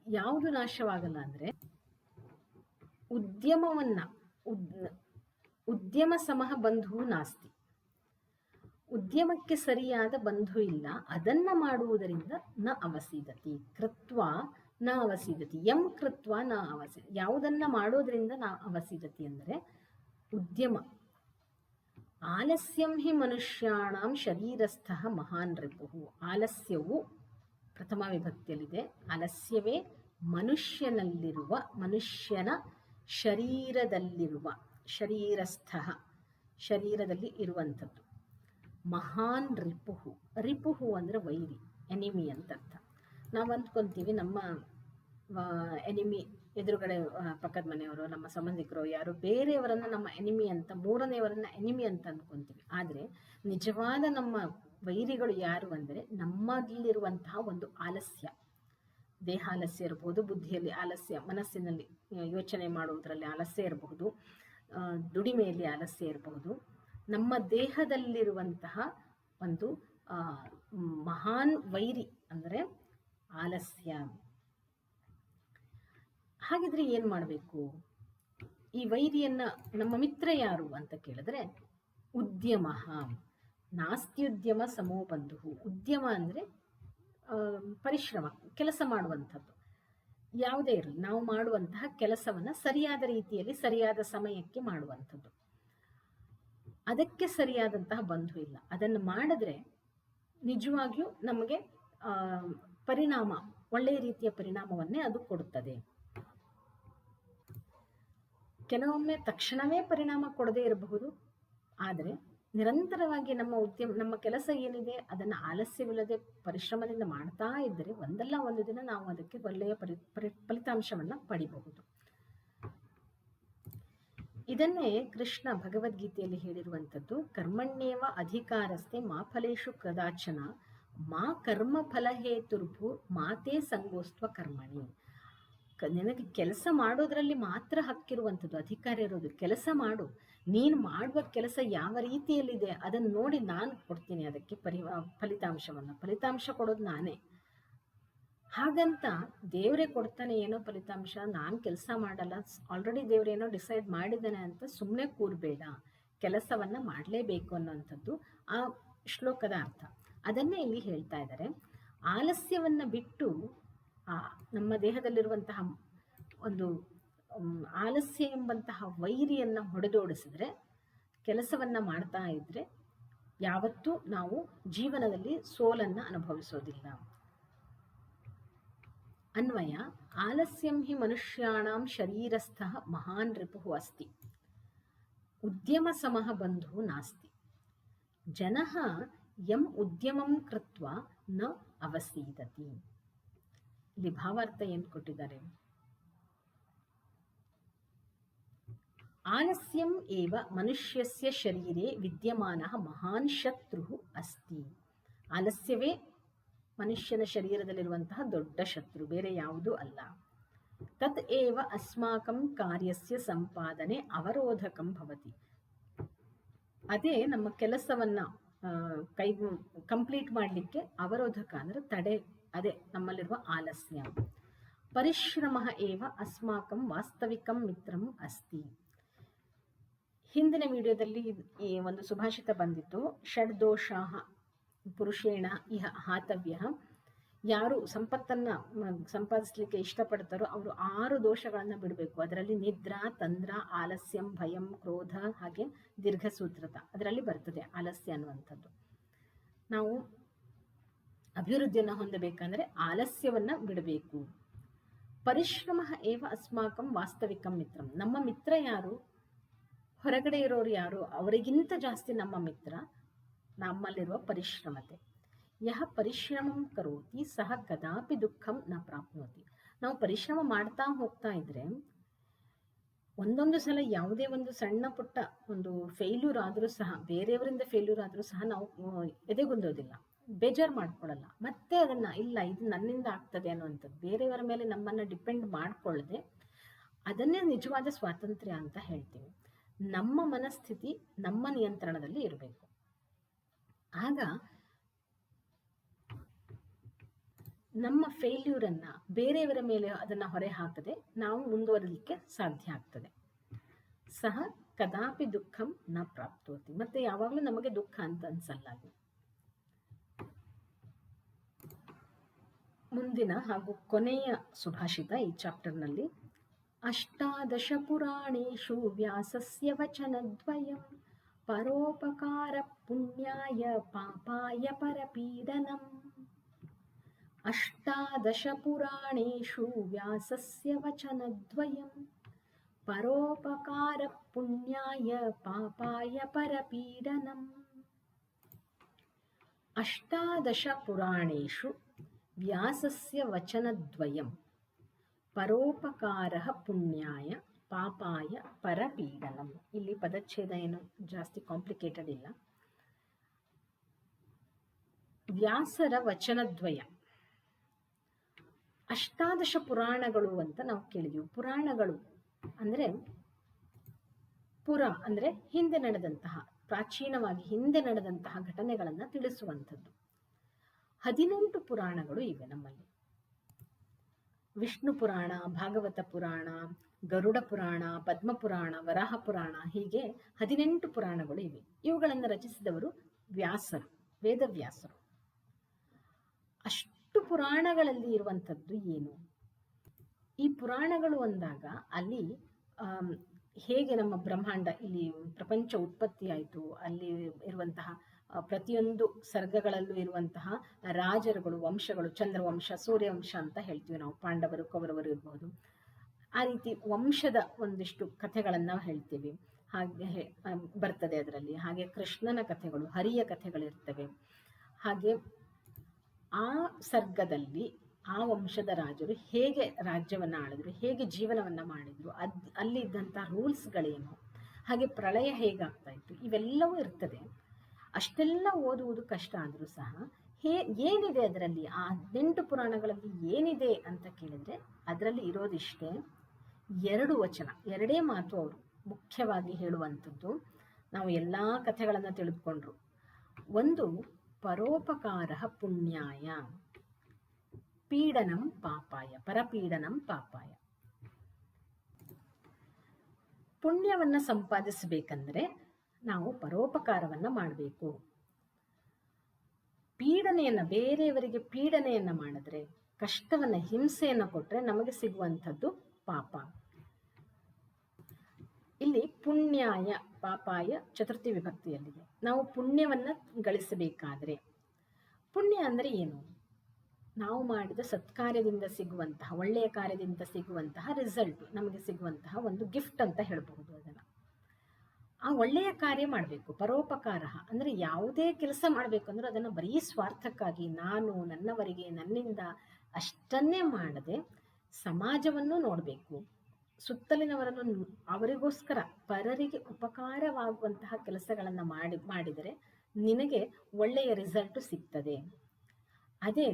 ಯಾವುದು ನಾಶವಾಗಲ್ಲ ಅಂದರೆ ಉದ್ಯಮವನ್ನ, ಉದ್ಯಮ ಸಮಃ ಬಂಧು ನಾಸ್ತಿ, ಉದ್ಯಮಕ್ಕೆ ಸರಿಯಾದ ಬಂಧು ಇಲ್ಲ, ಅದನ್ನ ಮಾಡುವುದರಿಂದ ನ ಅವಸೀದತಿ. ಕೃತ್ವ ನ ಅವಸೀದತಿ, ಯಂ ಕೃತ್ವ ನ ಅವಸೀದತಿ, ಯಾವುದನ್ನ ಮಾಡೋದ್ರಿಂದ ನ ಅವಸೀದತಿ ಅಂದರೆ ಉದ್ಯಮ. ಆಲಸ್ಯಂ ಹಿ ಮನುಷ್ಯಾಣಂ ಶರೀರಸ್ಥ ಮಹಾನ್ ರಿಪುಹು. ಆಲಸ್ಯವು ಪ್ರಥಮ ವಿಭಕ್ತಿಯಲ್ಲಿದೆ. ಆಲಸ್ಯವೇ ಮನುಷ್ಯನಲ್ಲಿರುವ, ಮನುಷ್ಯನ ಶರೀರದಲ್ಲಿರುವ, ಶರೀರಸ್ಥ, ಶರೀರದಲ್ಲಿ ಇರುವಂಥದ್ದು. ಮಹಾನ್ ರಿಪುಹು, ರಿಪುಹು ಅಂದರೆ ವೈರಿ, ಎನಿಮಿ ಅಂತ ಅರ್ಥ. ನಾವು ಅಂದ್ಕೊಂತೀವಿ ನಮ್ಮ ಎನಿಮಿ ಎದುರುಗಡೆ ಪಕ್ಕದ ಮನೆಯವರು, ನಮ್ಮ ಸಂಬಂಧಿಕರು, ಯಾರು ಬೇರೆಯವರನ್ನ ನಮ್ಮ ಎನಿಮಿ ಅಂತ, ಮೂರನೆಯವರನ್ನ ಎನಿಮಿ ಅಂತ ಅಂದ್ಕೊಂತೀವಿ. ಆದರೆ ನಿಜವಾದ ನಮ್ಮ ವೈರಿಗಳು ಯಾರು ಅಂದರೆ ನಮ್ಮಲ್ಲಿರುವಂತಹ ಒಂದು ಆಲಸ್ಯ. ದೇಹಾಲಸ್ಯ ಇರಬಹುದು, ಬುದ್ಧಿಯಲ್ಲಿ ಆಲಸ್ಯ, ಮನಸ್ಸಿನಲ್ಲಿ ಯೋಚನೆ ಮಾಡುವುದರಲ್ಲಿ ಆಲಸ್ಯ ಇರಬಹುದು, ದುಡಿಮೆಯಲ್ಲಿ ಆಲಸ್ಯ ಇರಬಹುದು. ನಮ್ಮ ದೇಹದಲ್ಲಿರುವಂತಹ ಒಂದು ಮಹಾನ್ ವೈರಿ ಅಂದರೆ ಆಲಸ್ಯ. ಹಾಗಿದ್ರೆ ಏನು ಮಾಡಬೇಕು? ಈ ವೈರಿಯನ್ನ, ನಮ್ಮ ಮಿತ್ರ ಯಾರು ಅಂತ ಕೇಳಿದ್ರೆ ಉದ್ಯಮ. ನಾಸ್ತ್ಯುದ್ಯಮ ಸಮೋ ಬಂಧು. ಉದ್ಯಮ ಅಂದರೆ ಪರಿಶ್ರಮ, ಕೆಲಸ ಮಾಡುವಂಥದ್ದು. ಯಾವುದೇ ಇರಲಿ, ನಾವು ಮಾಡುವಂತಹ ಕೆಲಸವನ್ನು ಸರಿಯಾದ ರೀತಿಯಲ್ಲಿ ಸರಿಯಾದ ಸಮಯಕ್ಕೆ ಮಾಡುವಂಥದ್ದು. ಅದಕ್ಕೆ ಸರಿಯಾದಂತಹ ಬಂಧು ಇಲ್ಲ. ಅದನ್ನು ಮಾಡಿದ್ರೆ ನಿಜವಾಗಿಯೂ ನಮಗೆ ಪರಿಣಾಮ, ಒಳ್ಳೆಯ ರೀತಿಯ ಪರಿಣಾಮವನ್ನೇ ಅದು ಕೊಡುತ್ತದೆ. ಕೆಲವೊಮ್ಮೆ ತಕ್ಷಣವೇ ಪರಿಣಾಮ ಕೊಡದೇ ಇರಬಹುದು, ಆದರೆ ನಿರಂತರವಾಗಿ ನಮ್ಮ ಕೆಲಸ ಏನಿದೆ ಅದನ್ನು ಆಲಸ್ಯವಿಲ್ಲದೆ ಪರಿಶ್ರಮದಿಂದ ಮಾಡ್ತಾ ಇದ್ದರೆ ಒಂದಲ್ಲ ಒಂದು ದಿನ ನಾವು ಅದಕ್ಕೆ ಒಳ್ಳೆಯ ಫಲಿತಾಂಶವನ್ನು ಪಡಿಬಹುದು. ಇದನ್ನೇ ಕೃಷ್ಣ ಭಗವದ್ಗೀತೆಯಲ್ಲಿ ಹೇಳಿರುವಂಥದ್ದು, ಕರ್ಮಣ್ಯೇವ ಅಧಿಕಾರಸ್ಥೆ ಮಾ ಫಲೇಶು ಕದಾಚನ ಮಾ ಕರ್ಮ ಫಲಹೇತುರ್ಭು ಮಾತೇ ಸಂಗೋಸ್ತ್ವ ಕರ್ಮಣಿ. ನಿನಗೆ ಕೆಲಸ ಮಾಡೋದ್ರಲ್ಲಿ ಮಾತ್ರ ಹಕ್ಕಿರುವಂಥದ್ದು, ಅಧಿಕಾರ ಇರೋದು. ಕೆಲಸ ಮಾಡು, ನೀನು ಮಾಡುವ ಕೆಲಸ ಯಾವ ರೀತಿಯಲ್ಲಿದೆ ಅದನ್ನು ನೋಡಿ ನಾನು ಕೊಡ್ತೀನಿ ಅದಕ್ಕೆ ಫಲಿತಾಂಶ ಕೊಡೋದು ನಾನೇ. ಹಾಗಂತ ದೇವರೇ ಕೊಡ್ತಾನೆ ಏನೋ ಫಲಿತಾಂಶ, ನಾನು ಕೆಲಸ ಮಾಡಲ್ಲ, ಆಲ್ರೆಡಿ ದೇವರೇನೋ ಡಿಸೈಡ್ ಮಾಡಿದ್ದಾನೆ ಅಂತ ಸುಮ್ಮನೆ ಕೂರಬೇಡ, ಕೆಲಸವನ್ನು ಮಾಡಲೇಬೇಕು ಅನ್ನೋಂಥದ್ದು ಆ ಶ್ಲೋಕದ ಅರ್ಥ. ಅದನ್ನೇ ಇಲ್ಲಿ ಹೇಳ್ತಾ ಇದ್ದಾರೆ. ಆಲಸ್ಯವನ್ನು ಬಿಟ್ಟು ನಮ್ಮ ದೇಹದಲ್ಲಿರುವಂತಹ ಒಂದು ಆಲಸ್ಯ ಎಂಬಂತಹ ವೈರಿಯನ್ನು ಹೊಡೆದೋಡಿಸಿದ್ರೆ, ಕೆಲಸವನ್ನು ಮಾಡ್ತಾ ಇದ್ರೆ ಯಾವತ್ತೂ ನಾವು ಜೀವನದಲ್ಲಿ ಸೋಲನ್ನು ಅನುಭವಿಸೋದಿಲ್ಲ. ಅನ್ವಯ, ಆಲಸ್ಯಂ ಹಿ ಮನುಷ್ಯಾಣಾಂ ಶರೀರಸ್ಥ ಮಹಾನ್ ರಿಪುಹು ಅಸ್ತಿ, ಉದ್ಯಮ ಸಮಃ ಬಂಧು ನಾಸ್ತಿ, ಜನಃ ಯಂ ಉದ್ಯಮಂ ಕೃತ್ವ ನ ಅವಸೀದತಿ. ಇಲ್ಲಿ ಭಾವಾರ್ಥ ಏನು ಕೊಟ್ಟಿದ್ದಾರೆ? ಆಲಸ್ಯಂ ಏವ ಮನುಷ್ಯಸ್ಯ ಶರೀರೆ ವಿದ್ಯಮಾನಃ ಮಹಾನ್ ಶತ್ರು ಅಸ್ತಿ. ಆಲಸ್ಯವೇ ಮನುಷ್ಯನ ಶರೀರದಲ್ಲಿರುವಂತಹ ದೊಡ್ಡ ಶತ್ರು, ಬೇರೆ ಯಾವುದೂ ಅಲ್ಲ. ತತ್ ಏವ ಅಸ್ಮಾಕಂ ಕಾರ್ಯಸ್ಯ ಸಂಪಾದನೆ ಅವರೋಧಕಂ ಭವತಿ. ಅದೇ ನಮ್ಮ ಕೆಲಸವನ್ನ ಕಂಪ್ಲೀಟ್ ಮಾಡಲಿಕ್ಕೆ ಅವರೋಧಕ ಅಂದರೆ ತಡೆ, ಅದೇ ನಮ್ಮಲ್ಲಿರುವ ಆಲಸ್ಯ. ಪರಿಶ್ರಮ ಏವ ಅಸ್ಮಾಕಂ ವಾಸ್ತವಿಕಂ ಮಿತ್ರಂ ಅಸ್ತಿ. ಹಿಂದಿನ ವಿಡಿಯೋದಲ್ಲಿ ಈ ಒಂದು ಸುಭಾಷಿತ ಬಂದಿತ್ತು, ಷಡ್ದೋಷಾಃ ಪುರುಷೇಣ ಇಹ ಹಾತವ್ಯ. ಯಾರು ಸಂಪತ್ತನ್ನು ಸಂಪಾದಿಸಲಿಕ್ಕೆ ಇಷ್ಟಪಡ್ತಾರೋ ಅವರು 6 ದೋಷಗಳನ್ನು ಬಿಡಬೇಕು. ಅದರಲ್ಲಿ ನಿದ್ರಾ, ತಂದ್ರ, ಆಲಸ್ಯಂ, ಭಯಂ, ಕ್ರೋಧ, ಹಾಗೆ ದೀರ್ಘಸೂತ್ರತ ಅದರಲ್ಲಿ ಬರ್ತದೆ ಆಲಸ್ಯ ಅನ್ನುವಂಥದ್ದು. ನಾವು ಅಭಿವೃದ್ಧಿಯನ್ನು ಹೊಂದಬೇಕಂದ್ರೆ ಆಲಸ್ಯವನ್ನು ಬಿಡಬೇಕು. ಪರಿಶ್ರಮ ಏವ ಅಸ್ಮಾಕಂ ವಾಸ್ತವಿಕಂ ಮಿತ್ರಂ. ನಮ್ಮ ಮಿತ್ರ ಯಾರು? ಹೊರಗಡೆ ಇರೋರು ಯಾರು? ಅವರಿಗಿಂತ ಜಾಸ್ತಿ ನಮ್ಮ ಮಿತ್ರ ನಮ್ಮಲ್ಲಿರುವ ಪರಿಶ್ರಮತೆ. ಯಹ ಪರಿಶ್ರಮಂ ಕರೋತಿ ಸಹ ಕದಾಪಿ ದುಃಖಂ ನ ಪ್ರಾಪ್ನೋತಿ. ನಾವು ಪರಿಶ್ರಮ ಮಾಡ್ತಾ ಹೋಗ್ತಾ ಇದ್ರೆ ಒಂದೊಂದು ಸಲ ಯಾವುದೇ ಒಂದು ಸಣ್ಣ ಪುಟ್ಟ ಒಂದು ಫೇಲ್ಯೂರ್ ಆದರೂ ಸಹ, ಬೇರೆಯವರಿಂದ ಫೇಲ್ಯೂರ್ ಆದರೂ ಸಹ ನಾವು ಎದೆಗುಂದೋದಿಲ್ಲ, ಬೇಜಾರು ಮಾಡ್ಕೊಳ್ಳಲ್ಲ. ಮತ್ತೆ ಅದನ್ನ ಇಲ್ಲ ಇದು ನನ್ನಿಂದ ಆಗ್ತದೆ ಅನ್ನುವಂಥದ್ದು ಬೇರೆಯವರ ಮೇಲೆ ನಮ್ಮನ್ನು ಡಿಪೆಂಡ್ ಮಾಡ್ಕೊಳ್ಳದೆ ಅದನ್ನೇ ನಿಜವಾದ ಸ್ವಾತಂತ್ರ್ಯ ಅಂತ ಹೇಳ್ತೀವಿ. ನಮ್ಮ ಮನಸ್ಥಿತಿ ನಮ್ಮ ನಿಯಂತ್ರಣದಲ್ಲಿ ಇರಬೇಕು. ಆಗ ನಮ್ಮ ಫೇಲ್ಯೂರನ್ನ ಬೇರೆಯವರ ಮೇಲೆ ಅದನ್ನ ಹೊರೆ ಹಾಕದೆ ನಾವು ಮುಂದುವರಲಿಕ್ಕೆ ಸಾಧ್ಯ ಆಗ್ತದೆ. ಸಹ ಕದಾಪಿ ದುಃಖಂ ನ ಪ್ರಾಪ್ತೋತಿ. ಮತ್ತೆ ಯಾವಾಗಲೂ ನಮಗೆ ದುಃಖ ಅಂತ ಅನ್ಸಲ್ಲ. ಮುಂದಿನ ಹಾಗೂ ಕೊನೆಯ ಸುಭಾಷಿತ ಈ ಚಾಪ್ಟರ್ನಲ್ಲಿ, ಅಷ್ಟಾದಶ ಪುರಾಣೇಷು ವ್ಯಾಸಸ್ಯ ವಚನದ್ವಯಂ ಪರೋಪಕಾರ ಪುಣ್ಯಾಯ ಪಾಪಾಯ ಪರಪೀಡನಂ. ಅಷ್ಟಾದಶ ಪುರಾಣೇಷು ವ್ಯಾಸಸ್ಯ ವಚನದ್ವಯಂ ಪರೋಪಕಾರ ಪುಣ್ಯಾಯ ಪಾಪಾಯ ಪರಪೀಡನಂ. ಅಷ್ಟಾದಶ ಪುರಾಣೇಷು ವ್ಯಾಸಸ್ಯ ವಚನದ್ವಯಂ ಪರೋಪಕಾರ ಪುಣ್ಯಾಯ ಪಾಪಾಯ ಪರಪೀಡನಂ. ಇಲ್ಲಿ ಪದಚ್ಛೇದ ಏನು ಜಾಸ್ತಿ ಕಾಂಪ್ಲಿಕೇಟೆಡ್ ಇಲ್ಲ. ವ್ಯಾಸರ ವಚನದ್ವಯ, ಅಷ್ಟಾದಶ ಪುರಾಣಗಳು ಅಂತ ನಾವು ಕೇಳಿದ್ವಿ. ಪುರಾಣಗಳು ಅಂದ್ರೆ ಪುರ ಅಂದ್ರೆ ಹಿಂದೆ ನಡೆದಂತಹ, ಪ್ರಾಚೀನವಾಗಿ ಹಿಂದೆ ನಡೆದಂತಹ ಘಟನೆಗಳನ್ನ ತಿಳಿಸುವಂಥದ್ದು. 18 ಪುರಾಣಗಳು ಇವೆ ನಮ್ಮಲ್ಲಿ. ವಿಷ್ಣು ಪುರಾಣ, ಭಾಗವತ ಪುರಾಣ, ಗರುಡ ಪುರಾಣ, ಪದ್ಮ ಪುರಾಣ, ವರಾಹ ಪುರಾಣ, ಹೀಗೆ 18 ಪುರಾಣಗಳು ಇವೆ. ಇವುಗಳನ್ನು ರಚಿಸಿದವರು ವ್ಯಾಸರು, ವೇದವ್ಯಾಸರು. ಅಷ್ಟು ಪುರಾಣಗಳಲ್ಲಿ ಇರುವಂಥದ್ದು ಏನು? ಈ ಪುರಾಣಗಳು ಅಂದಾಗ ಅಲ್ಲಿ ಹೇಗೆ ನಮ್ಮ ಬ್ರಹ್ಮಾಂಡ, ಇಲ್ಲಿ ಪ್ರಪಂಚ ಉತ್ಪತ್ತಿ ಆಯಿತು, ಅಲ್ಲಿ ಇರುವಂತಹ ಪ್ರತಿಯೊಂದು ಸರ್ಗಗಳಲ್ಲೂ ಇರುವಂತಹ ರಾಜರುಗಳು, ವಂಶಗಳು, ಚಂದ್ರವಂಶ, ಸೂರ್ಯವಂಶ ಅಂತ ಹೇಳ್ತೀವಿ ನಾವು. ಪಾಂಡವರು, ಕೌರವರು ಇರಬಹುದು. ಆ ರೀತಿ ವಂಶದ ಒಂದಿಷ್ಟು ಕಥೆಗಳನ್ನು ನಾವು ಹೇಳ್ತೀವಿ, ಹಾಗೆ ಬರ್ತದೆ ಅದರಲ್ಲಿ. ಹಾಗೆ ಕೃಷ್ಣನ ಕಥೆಗಳು, ಹರಿಯ ಕಥೆಗಳಿರ್ತವೆ. ಹಾಗೆ ಆ ಸರ್ಗದಲ್ಲಿ ಆ ವಂಶದ ರಾಜರು ಹೇಗೆ ರಾಜ್ಯವನ್ನು ಆಳಿದ್ರು, ಹೇಗೆ ಜೀವನವನ್ನು ಮಾಡಿದ್ರು, ಅಲ್ಲಿ ಇದ್ದಂಥ ರೂಲ್ಸ್ಗಳೇನು, ಹಾಗೆ ಪ್ರಳಯ ಹೇಗಾಗ್ತಾ ಇತ್ತು, ಇವೆಲ್ಲವೂ ಇರ್ತದೆ. ಅಷ್ಟೆಲ್ಲ ಓದುವುದು ಕಷ್ಟ ಆದರೂ ಸಹ ಏನಿದೆ ಅದರಲ್ಲಿ, ಆ 18 ಪುರಾಣಗಳಲ್ಲಿ ಏನಿದೆ ಅಂತ ಕೇಳಿದ್ರೆ ಅದರಲ್ಲಿ ಇರೋದಿಷ್ಟೇ 2 ವಚನ, 2 ಮಾತು ಅವರು ಮುಖ್ಯವಾಗಿ ಹೇಳುವಂಥದ್ದು. ನಾವು ಎಲ್ಲ ಕಥೆಗಳನ್ನು ತಿಳಿದುಕೊಂಡ್ರು. ಒಂದು, ಪರೋಪಕಾರ ಪುಣ್ಯಾಯ ಪೀಡನಂ ಪಾಪಾಯ, ಪರಪೀಡನಂ ಪಾಪಾಯ. ಪುಣ್ಯವನ್ನ ಸಂಪಾದಿಸಬೇಕಂದ್ರೆ ನಾವು ಪರೋಪಕಾರವನ್ನ ಮಾಡಬೇಕು. ಪೀಡನೆಯನ್ನ, ಬೇರೆಯವರಿಗೆ ಪೀಡನೆಯನ್ನ ಮಾಡಿದ್ರೆ, ಕಷ್ಟವನ್ನ, ಹಿಂಸೆಯನ್ನ ಕೊಟ್ರೆ ನಮಗೆ ಸಿಗುವಂಥದ್ದು ಪಾಪ. ಇಲ್ಲಿ ಪುಣ್ಯಾಯ ಪಾಪಾಯ ಚತುರ್ಥಿ ವಿಭಕ್ತಿಯಲ್ಲಿದೆ. ನಾವು ಪುಣ್ಯವನ್ನ ಗಳಿಸಬೇಕಾದ್ರೆ, ಪುಣ್ಯ ಅಂದ್ರೆ ಏನು? ನಾವು ಮಾಡಿದ ಸತ್ಕಾರ್ಯದಿಂದ ಸಿಗುವಂತಹ, ಒಳ್ಳೆಯ ಕಾರ್ಯದಿಂದ ಸಿಗುವಂತಹ ರಿಸಲ್ಟ್, ನಮಗೆ ಸಿಗುವಂತಹ ಒಂದು ಗಿಫ್ಟ್ ಅಂತ ಹೇಳಬಹುದು ಅದನ್ನು. ಆ ಒಳ್ಳೆಯ ಕಾರ್ಯ ಮಾಡಬೇಕು. ಪರೋಪಕಾರ ಅಂದ್ರೆ ಯಾವುದೇ ಕೆಲಸ ಮಾಡಬೇಕು ಅಂದ್ರೆ ಅದನ್ನು ಬರೀ ಸ್ವಾರ್ಥಕ್ಕಾಗಿ, ನಾನು, ನನ್ನವರಿಗೆ, ನನ್ನಿಂದ ಅಷ್ಟನ್ನೇ ಮಾಡದೆ ಸಮಾಜವನ್ನು ನೋಡಬೇಕು, ಸುತ್ತಲಿನವರನ್ನು ಅವರಿಗೋಸ್ಕರ, ಪರರಿಗೆ ಉಪಕಾರವಾಗುವಂತಹ ಕೆಲಸಗಳನ್ನು ಮಾಡಿದರೆ ನಿನಗೆ ಒಳ್ಳೆಯ ರಿಸಲ್ಟ್ ಸಿಗ್ತದೆ. ಅದೇ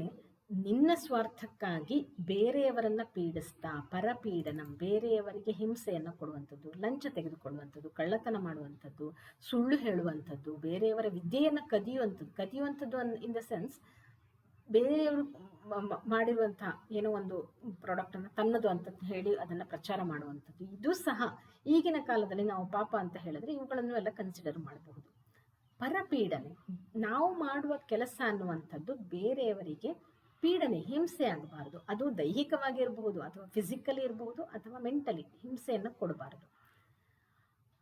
ನಿನ್ನ ಸ್ವಾರ್ಥಕ್ಕಾಗಿ ಬೇರೆಯವರನ್ನ ಪೀಡಿಸ್ತಾ, ಪರಪೀಡನಂ, ಬೇರೆಯವರಿಗೆ ಹಿಂಸೆಯನ್ನು ಕೊಡುವಂಥದ್ದು, ಲಂಚ ತೆಗೆದುಕೊಳ್ಳುವಂಥದ್ದು, ಕಳ್ಳತನ ಮಾಡುವಂಥದ್ದು, ಸುಳ್ಳು ಹೇಳುವಂಥದ್ದು, ಬೇರೆಯವರ ವಿದ್ಯೆಯನ್ನು ಕದಿಯುವಂಥದ್ದು ಇನ್ ದ ಸೆನ್ಸ್ ಬೇರೆಯವರು ಮಾಡಿರುವಂತಹ ಏನೋ ಒಂದು ಪ್ರಾಡಕ್ಟನ್ನು ತನ್ನದು ಅಂತ ಹೇಳಿ ಅದನ್ನು ಪ್ರಚಾರ ಮಾಡುವಂಥದ್ದು, ಇದು ಸಹ ಈಗಿನ ಕಾಲದಲ್ಲಿ ನಾವು ಪಾಪ ಅಂತ ಹೇಳಿದ್ರೆ ಇವುಗಳನ್ನು ಎಲ್ಲ ಕನ್ಸಿಡರ್ ಮಾಡಬಹುದು. ಪರಪೀಡನೆ, ನಾವು ಮಾಡುವ ಕೆಲಸ ಅನ್ನುವಂಥದ್ದು ಬೇರೆಯವರಿಗೆ ಪೀಡನೆ, ಹಿಂಸೆ ಆಗಬಾರದು. ಅದು ದೈಹಿಕವಾಗಿ ಇರಬಹುದು, ಅಥವಾ ಫಿಸಿಕಲಿ ಇರಬಹುದು, ಅಥವಾ ಮೆಂಟಲಿ ಹಿಂಸೆಯನ್ನು ಕೊಡಬಾರದು.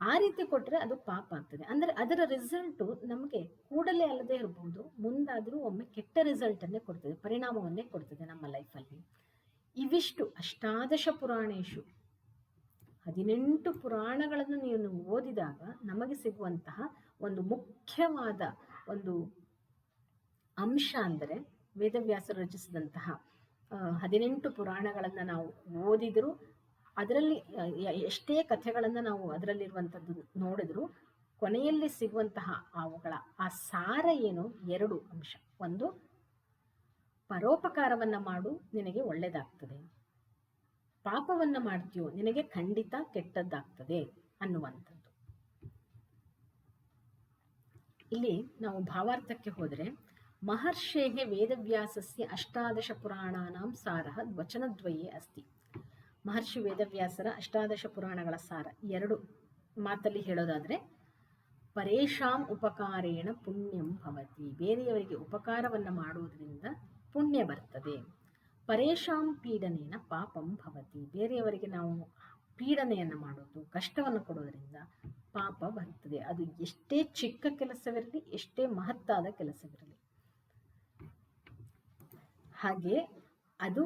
ಆ ರೀತಿ ಕೊಟ್ಟರೆ ಅದು ಪಾಪ ಆಗ್ತದೆ. ಅಂದರೆ ಅದರ ರಿಸಲ್ಟು ನಮಗೆ ಕೂಡಲೇ ಅಲ್ಲದೆ ಇರಬಹುದು, ಮುಂದಾದರೂ ಒಮ್ಮೆ ಕೆಟ್ಟ ರಿಸಲ್ಟನ್ನೇ ಕೊಡ್ತದೆ, ಪರಿಣಾಮವನ್ನೇ ಕೊಡ್ತದೆ ನಮ್ಮ ಲೈಫಲ್ಲಿ. ಇವಿಷ್ಟು ಅಷ್ಟಾದಶ ಪುರಾಣೇಶು, 18 ಪುರಾಣಗಳನ್ನು ನೀವು ಓದಿದಾಗ ನಮಗೆ ಸಿಗುವಂತಹ ಒಂದು ಮುಖ್ಯವಾದ ಒಂದು ಅಂಶ ಅಂದರೆ ವೇದವ್ಯಾಸರು ರಚಿಸಿದಂತಹ 18 ಪುರಾಣಗಳನ್ನು ನಾವು ಓದಿದರೂ ಅದರಲ್ಲಿ ಎಷ್ಟೇ ಕಥೆಗಳನ್ನು ನಾವು ಅದರಲ್ಲಿರುವಂಥದ್ದು ನೋಡಿದರೂ ಕೊನೆಯಲ್ಲಿ ಸಿಗುವಂತಹ ಅವುಗಳ ಆ ಸಾರ ಏನು? 2 ಅಂಶ. ಒಂದು, ಪರೋಪಕಾರವನ್ನು ಮಾಡು, ನಿನಗೆ ಒಳ್ಳೆಯದಾಗ್ತದೆ. ಪಾಪವನ್ನು ಮಾಡ್ತೀಯೋ ನಿನಗೆ ಖಂಡಿತ ಕೆಟ್ಟದ್ದಾಗ್ತದೆ ಅನ್ನುವಂಥದ್ದು. ಇಲ್ಲಿ ನಾವು ಭಾವಾರ್ಥಕ್ಕೆ ಹೋದರೆ, ಮಹರ್ಷೇಹೆ ವೇದವ್ಯಾಸಸ್ಯ 18 ಪುರಾಣಾನಾಂ ಸಾರಃ ವಚನದ್ವಯೇ ಅಸ್ತಿ. ಮಹರ್ಷಿ ವೇದವ್ಯಾಸರ 18 ಪುರಾಣಗಳ ಸಾರ 2 ಮಾತಲ್ಲಿ ಹೇಳೋದಾದರೆ, ಪರೇಶಾಂ ಉಪಕಾರೇಣ ಪುಣ್ಯಂ ಭವತಿ. ಬೇರೆಯವರಿಗೆ ಉಪಕಾರವನ್ನು ಮಾಡುವುದರಿಂದ ಪುಣ್ಯ ಬರ್ತದೆ. ಪರೇಶಾಂ ಪೀಡನೇನ ಪಾಪಂ ಭವತಿ. ಬೇರೆಯವರಿಗೆ ನಾವು ಪೀಡನೆಯನ್ನು ಮಾಡೋದು, ಕಷ್ಟವನ್ನು ಕೊಡೋದರಿಂದ ಪಾಪ ಬರ್ತದೆ. ಅದು ಎಷ್ಟೇ ಚಿಕ್ಕ ಕೆಲಸವಿರಲಿ, ಎಷ್ಟೇ ಮಹತ್ತಾದ ಕೆಲಸವಿರಲಿ. ಹಾಗೆ ಅದು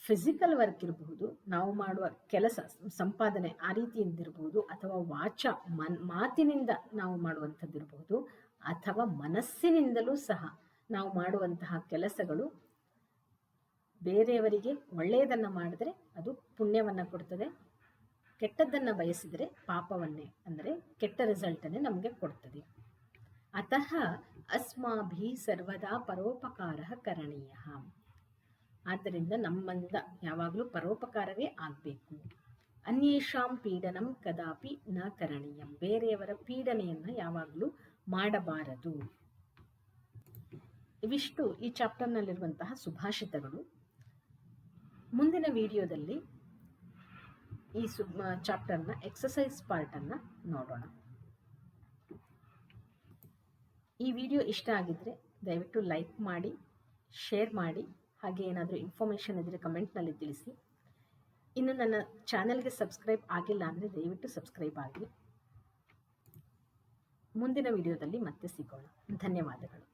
ಫಿಸಿಕಲ್ ವರ್ಕ್ ಇರಬಹುದು, ನಾವು ಮಾಡುವ ಕೆಲಸ ಸಂಪಾದನೆ ಆ ರೀತಿಯಿಂದಿರಬಹುದು, ಅಥವಾ ಮಾತಿನಿಂದ ನಾವು ಮಾಡುವಂಥದ್ದಿರಬಹುದು, ಅಥವಾ ಮನಸ್ಸಿನಿಂದಲೂ ಸಹ ನಾವು ಮಾಡುವಂತಹ ಕೆಲಸಗಳು ಬೇರೆಯವರಿಗೆ ಒಳ್ಳೆಯದನ್ನು ಮಾಡಿದ್ರೆ ಅದು ಪುಣ್ಯವನ್ನು ಕೊಡ್ತದೆ. ಕೆಟ್ಟದ್ದನ್ನು ಬಯಸಿದರೆ ಪಾಪವನ್ನೇ, ಅಂದರೆ ಕೆಟ್ಟ ರಿಸಲ್ಟನ್ನೇ ನಮಗೆ ಕೊಡ್ತದೆ. ಅತಃ ಅಸ್ಮಾಭಿ ಸರ್ವದಾ ಪರೋಪಕಾರ ಕರಣೀಯ. ಆದ್ದರಿಂದ ನಮ್ಮಿಂದ ಯಾವಾಗಲೂ ಪರೋಪಕಾರವೇ ಆಗಬೇಕು. ಅನ್ಯೇಷಾಂ ಪೀಡನಂ ಕದಾಪಿ ನ ಕರಣೀಯಂ. ಬೇರೆಯವರ ಪೀಡನೆಯನ್ನು ಯಾವಾಗಲೂ ಮಾಡಬಾರದು. ಇವಿಷ್ಟು ಈ ಚಾಪ್ಟರ್ನಲ್ಲಿರುವಂತಹ ಸುಭಾಷಿತಗಳು. ಮುಂದಿನ ವಿಡಿಯೋದಲ್ಲಿ ಈ ಚಾಪ್ಟರ್ನ ಎಕ್ಸಸೈಸ್ ಪಾರ್ಟನ್ನು ನೋಡೋಣ. ಈ ವಿಡಿಯೋ ಇಷ್ಟ ಆಗಿದ್ದರೆ ದಯವಿಟ್ಟು ಲೈಕ್ ಮಾಡಿ, ಶೇರ್ ಮಾಡಿ, ಹಾಗೆ ಏನಾದರೂ ಇನ್ಫಾರ್ಮೇಷನ್ ಇದ್ದರೆ ಕಮೆಂಟ್ನಲ್ಲಿ ತಿಳಿಸಿ. ಇನ್ನು ನನ್ನ ಚಾನೆಲ್ಗೆ ಸಬ್ಸ್ಕ್ರೈಬ್ ಆಗಿಲ್ಲ ಅಂದರೆ ದಯವಿಟ್ಟು ಸಬ್ಸ್ಕ್ರೈಬ್ ಆಗಿ. ಮುಂದಿನ ವಿಡಿಯೋದಲ್ಲಿ ಮತ್ತೆ ಸಿಗೋಣ. ಧನ್ಯವಾದಗಳು.